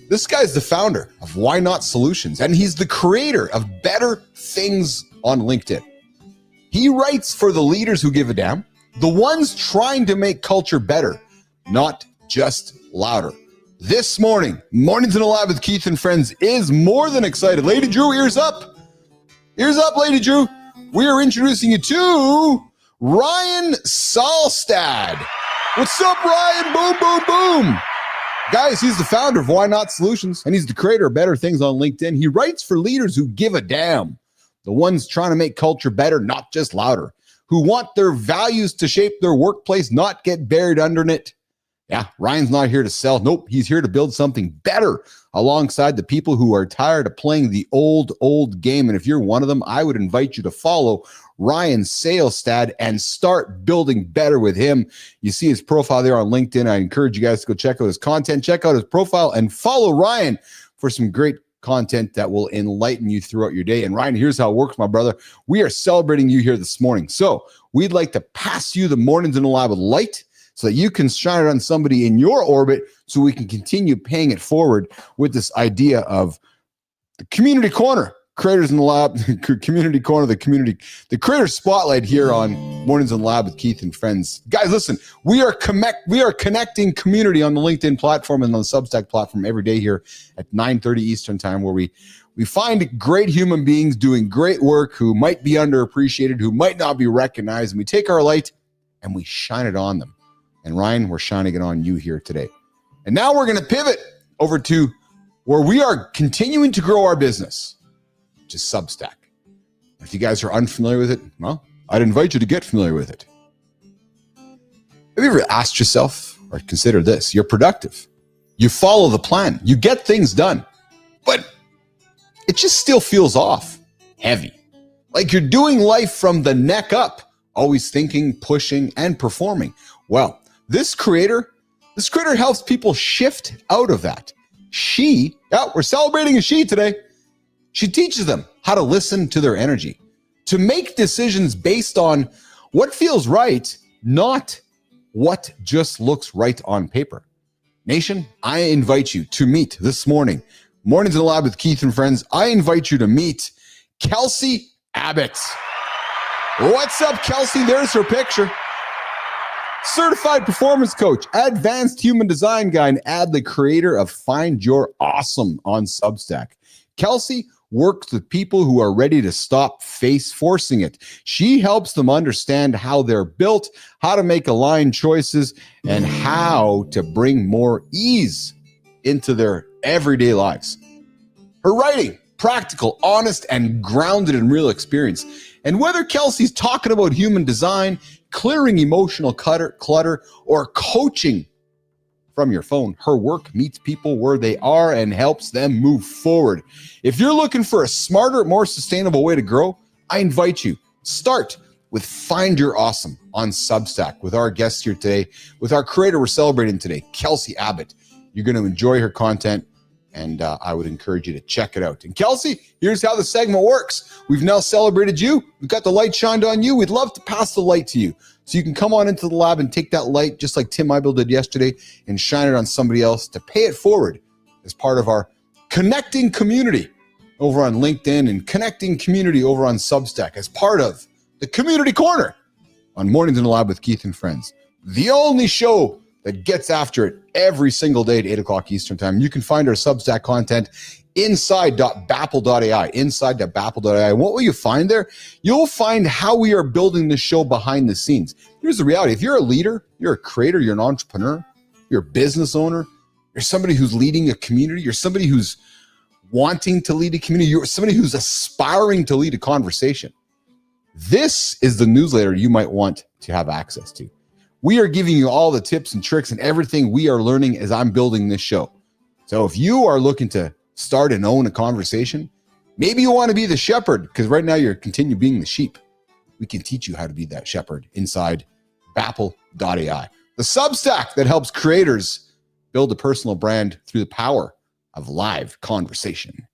Speaker 1: This guy's the founder of Why Not Solutions, and he's the creator of Better Things on LinkedIn. He writes for the leaders who give a damn, the ones trying to make culture better, not just louder. This morning, Mornings in Live with Keith and Friends is more than excited. Lady Drew, ears up. Ears up, Lady Drew. We are introducing you to Ryan Salstad. What's up, Ryan? Boom, boom, boom. Guys, he's the founder of Why Not Solutions, and he's the creator of Better Things on LinkedIn. He writes for leaders who give a damn, the ones trying to make culture better, not just louder, who want their values to shape their workplace, not get buried under it. Yeah, Ryan's not here to sell. Nope, he's here to build something better alongside the people who are tired of playing the old game. And if you're one of them, I would invite you to follow Ryan Salstad and start building better with him. You see his profile there on LinkedIn. I encourage you guys to go check out his content, check out his profile, and follow Ryan for some great content that will enlighten you throughout your day. And Ryan, here's how it works, my brother. We are celebrating you here this morning. So we'd like to pass you the Mornings in the Lab with light so that you can shine it on somebody in your orbit so we can continue paying it forward with this idea of the community corner. Creators in the Lab, community corner, the creator spotlight here on Mornings in the Lab with Keith and friends. Guys, listen, we are connecting community on the LinkedIn platform and on the Substack platform every day here at 9:30 Eastern time, where we find great human beings doing great work who might be underappreciated, who might not be recognized, and we take our light and we shine it on them. And Ryan, we're shining it on you here today. And now we're going to pivot over to where we are continuing to grow our business, which is Substack. If you guys are unfamiliar with it, well, I'd invite you to get familiar with it. Have you ever asked yourself or considered this? You're productive. You follow the plan. You get things done. But it just still feels off, heavy. Like you're doing life from the neck up, always thinking, pushing, and performing. Well, this creator helps people shift out of that. We're celebrating a she today. She teaches them how to listen to their energy, to make decisions based on what feels right, not what just looks right on paper. Nation, I invite you to meet this morning, Mornings in the Lab with Keith and friends. I invite you to meet Kelsey Abbott. What's up, Kelsey? There's her picture. Certified performance coach, advanced human design guy, and the creator of Find Your Awesome on Substack. Kelsey works with people who are ready to stop forcing it. She helps them understand how they're built, how to make aligned choices, and how to bring more ease into their everyday lives. Her writing, practical, honest, and grounded in real experience. And whether Kelsey's talking about human design, clearing emotional clutter, or coaching from your phone, her work meets people where they are and helps them move forward. If you're looking for a smarter, more sustainable way to grow, I invite you. Start with Find Your Awesome on Substack with our guest here today, with our creator we're celebrating today, Kelsey Abbott. You're going to enjoy her content, and I would encourage you to check it out. And Kelsey, here's how the segment works. We've now celebrated you. We've got the light shined on you. We'd love to pass the light to you. So you can come on into the lab and take that light, just like Tim Eibel did yesterday, and shine it on somebody else to pay it forward as part of our connecting community over on LinkedIn and connecting community over on Substack as part of the Community Corner on Mornings in the Lab with Keith and friends. The only show that gets after it every single day at 8 o'clock Eastern time. You can find our Substack content inside.bappel.ai, inside.bappel.ai. And what will you find there? You'll find how we are building this show behind the scenes. Here's the reality. If you're a leader, you're a creator, you're an entrepreneur, you're a business owner, you're somebody who's leading a community, you're somebody who's wanting to lead a community, you're somebody who's aspiring to lead a conversation. This is the newsletter you might want to have access to. We are giving you all the tips and tricks and everything we are learning as I'm building this show. So if you are looking to start and own a conversation, maybe you want to be the shepherd, because right now you're continue being the sheep. We can teach you how to be that shepherd inside bappel.ai, the Substack that helps creators build a personal brand through the power of live conversation.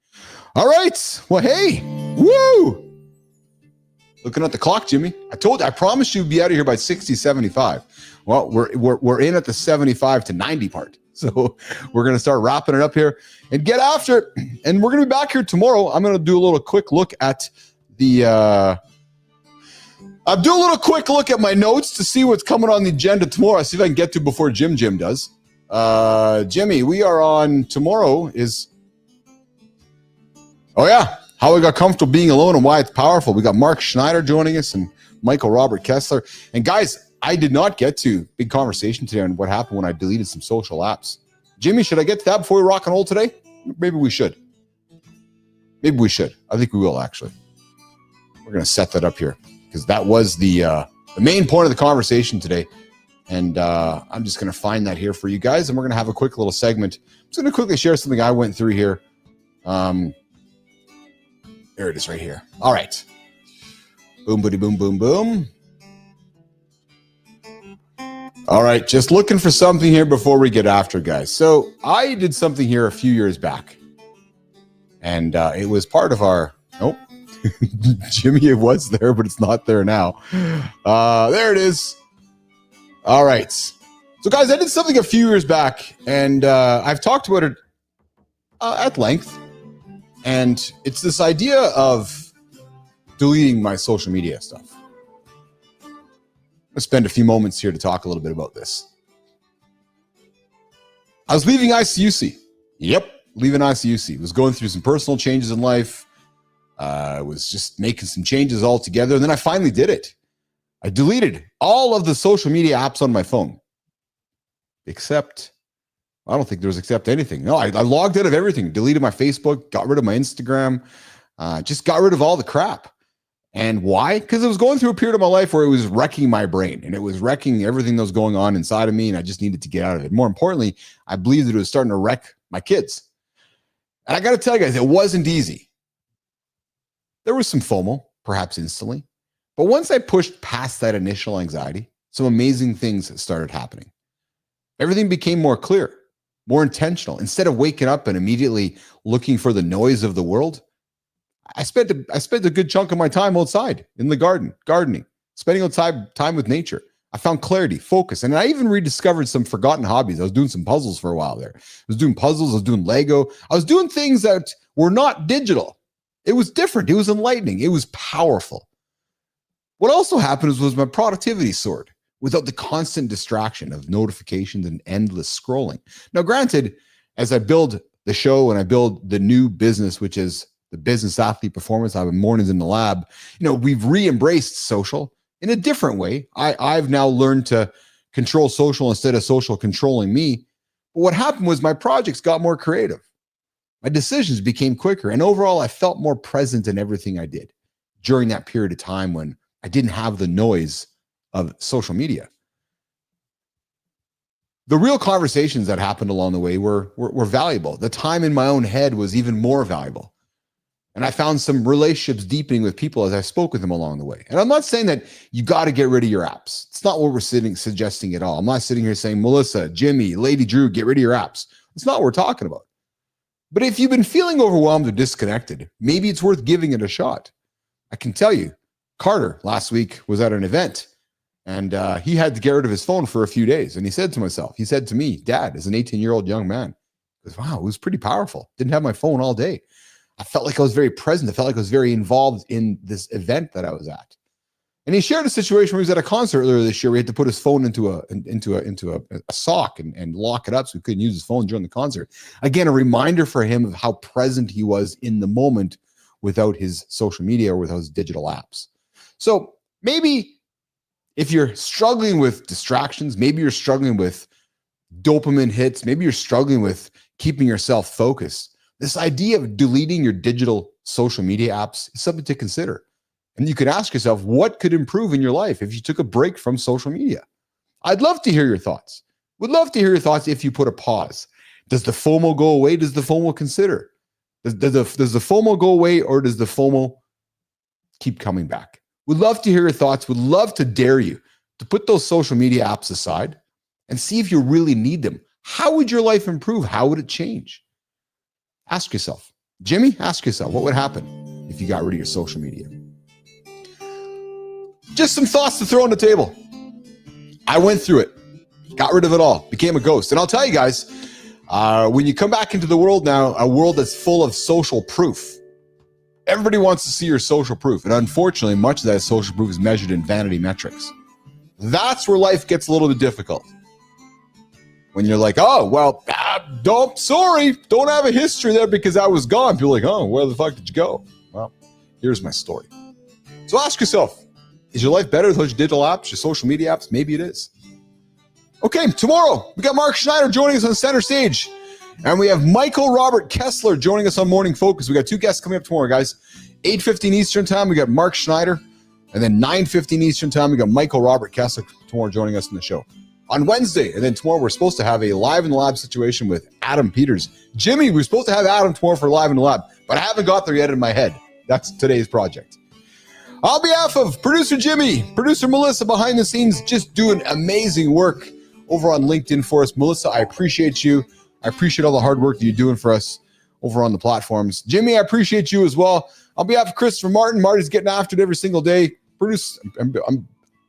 Speaker 1: All right. Well, hey, woo! Looking at the clock, Jimmy. I promised you we'd be out of here by 60-75. Well, we're in at the 75 to 90 part. So we're going to start wrapping it up here and get after it. And we're going to be back here tomorrow. I'm going to do a little quick look at I'll do a little quick look at my notes to see what's coming on the agenda tomorrow. I'll see if I can get to before Jim does. Jimmy, we are on tomorrow is, how we got comfortable being alone and why it's powerful. We got Mark Schneider joining us and Michael Robert Kessler. And guys, I did not get to big conversation today on what happened when I deleted some social apps. Jimmy, should I get to that before we rock and roll today? Maybe we should. I think we will, actually. We're going to set that up here because that was the main point of the conversation today. And I'm just going to find that here for you guys. And we're going to have a quick little segment. I'm just going to quickly share something I went through here. There it is right here. All right. Boom, boom, boom, boom, boom. All right. Just looking for something here before we get after, guys. So I did something here a few years back. And it was part of our, nope, Jimmy, it was there, but it's not there now. There it is. All right. So guys, I did something a few years back, and I've talked about it at length. And it's this idea of deleting my social media stuff. I'm going to spend a few moments here to talk a little bit about this. I was leaving ICUC. Yep, leaving ICUC. Was going through some personal changes in life. Was just making some changes altogether. And then I finally did it. I deleted all of the social media apps on my phone. Except, I don't think there was except anything. No, I logged out of everything. Deleted my Facebook, got rid of my Instagram, just got rid of all the crap. And why? Because it was going through a period of my life where it was wrecking my brain and it was wrecking everything that was going on inside of me, and I just needed to get out of it. More importantly, I believed that it was starting to wreck my kids. And I got to tell you guys, it wasn't easy. There was some FOMO, perhaps instantly. But once I pushed past that initial anxiety, some amazing things started happening. Everything became more clear, more intentional. Instead of waking up and immediately looking for the noise of the world, I spent a good chunk of my time outside in the gardening, spending time with nature. I found clarity, focus, and I even rediscovered some forgotten hobbies. I was doing some puzzles for a while there. I was doing puzzles, I was doing Lego. I was doing things that were not digital. It was different. It was enlightening. It was powerful. What also happened was my productivity soared without the constant distraction of notifications and endless scrolling. Now, granted, as I build the show and I build the new business, which is the Business Athlete Performance, I have mornings in the lab, we've re-embraced social in a different way. I've now learned to control social instead of social controlling me. But what happened was my projects got more creative. My decisions became quicker. And overall, I felt more present in everything I did during that period of time when I didn't have the noise of social media. The real conversations that happened along the way were valuable. The time in my own head was even more valuable. And I found some relationships deepening with people as I spoke with them along the way. And I'm not saying that you got to get rid of your apps. It's not what we're suggesting at all. I'm not sitting here saying, Melissa, Jimmy, Lady Drew, get rid of your apps. It's not what we're talking about. But if you've been feeling overwhelmed or disconnected, maybe it's worth giving it a shot. I can tell you, Carter last week was at an event, and he had to get rid of his phone for a few days. And he said to me, Dad, as an 18-year-old young man, he goes, wow, it was pretty powerful. Didn't have my phone all day. I felt like I was very present. I felt like I was very involved in this event that I was at. And he shared a situation where he was at a concert earlier this year where he had to put his phone into a sock and lock it up so he couldn't use his phone during the concert. Again, a reminder for him of how present he was in the moment without his social media or without his digital apps. So maybe if you're struggling with distractions, maybe you're struggling with dopamine hits, maybe you're struggling with keeping yourself focused, this idea of deleting your digital social media apps is something to consider. And you could ask yourself, what could improve in your life if you took a break from social media? I'd love to hear your thoughts. Would love to hear your thoughts if you put a pause. Does the FOMO go away? Does the FOMO consider? Does the FOMO go away, or does the FOMO keep coming back? Would love to hear your thoughts. Would love to dare you to put those social media apps aside and see if you really need them. How would your life improve? How would it change? Ask yourself. Jimmy, ask yourself, what would happen if you got rid of your social media? Just some thoughts to throw on the table. I went through it, got rid of it all, became a ghost. And I'll tell you guys, when you come back into the world now, a world that's full of social proof, everybody wants to see your social proof. And unfortunately, much of that social proof is measured in vanity metrics. That's where life gets a little bit difficult. When you're like, oh, well, don't have a history there because I was gone. People are like, oh, where the fuck did you go? Well, here's my story. So ask yourself, is your life better with your digital apps, your social media apps? Maybe it is. Okay, tomorrow, we got Mark Schneider joining us on center stage. And we have Michael Robert Kessler joining us on Morning Focus. We got two guests coming up tomorrow, guys. 8:15 Eastern time, we got Mark Schneider. And then 9:15 Eastern time, we got Michael Robert Kessler tomorrow joining us in the show. On Wednesday, and then tomorrow, we're supposed to have a live in the lab situation with Adam Peters. Jimmy, we're supposed to have Adam tomorrow for live in the lab, but I haven't got there yet in my head. That's today's project. On behalf of producer Jimmy, producer Melissa behind the scenes, just doing amazing work over on LinkedIn for us. Melissa, I appreciate you. I appreciate all the hard work that you're doing for us over on the platforms. Jimmy, I appreciate you as well. On behalf of Christopher Martin, Marty's getting after it every single day. I'm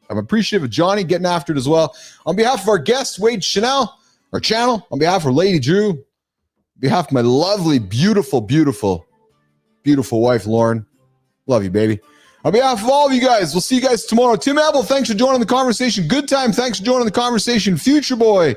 Speaker 1: appreciative of Johnny getting after it as well. On behalf of our guest, Wade Channell, on behalf of Lady Drew, on behalf of my lovely, beautiful, beautiful, beautiful wife, Lauren. Love you, baby. On behalf of all of you guys, we'll see you guys tomorrow. Tim Abel, thanks for joining the conversation. Good time, thanks for joining the conversation. Future Boy,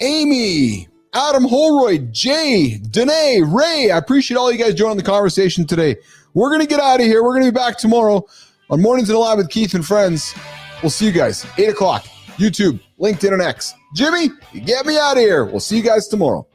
Speaker 1: Amy, Adam Holroyd, Jay, Danae, Ray. I appreciate all you guys joining the conversation today. We're going to get out of here. We're going to be back tomorrow on Mornings in Alive with Keith and Friends. We'll see you guys, 8 o'clock, YouTube, LinkedIn, and X. Jimmy, you get me out of here. We'll see you guys tomorrow.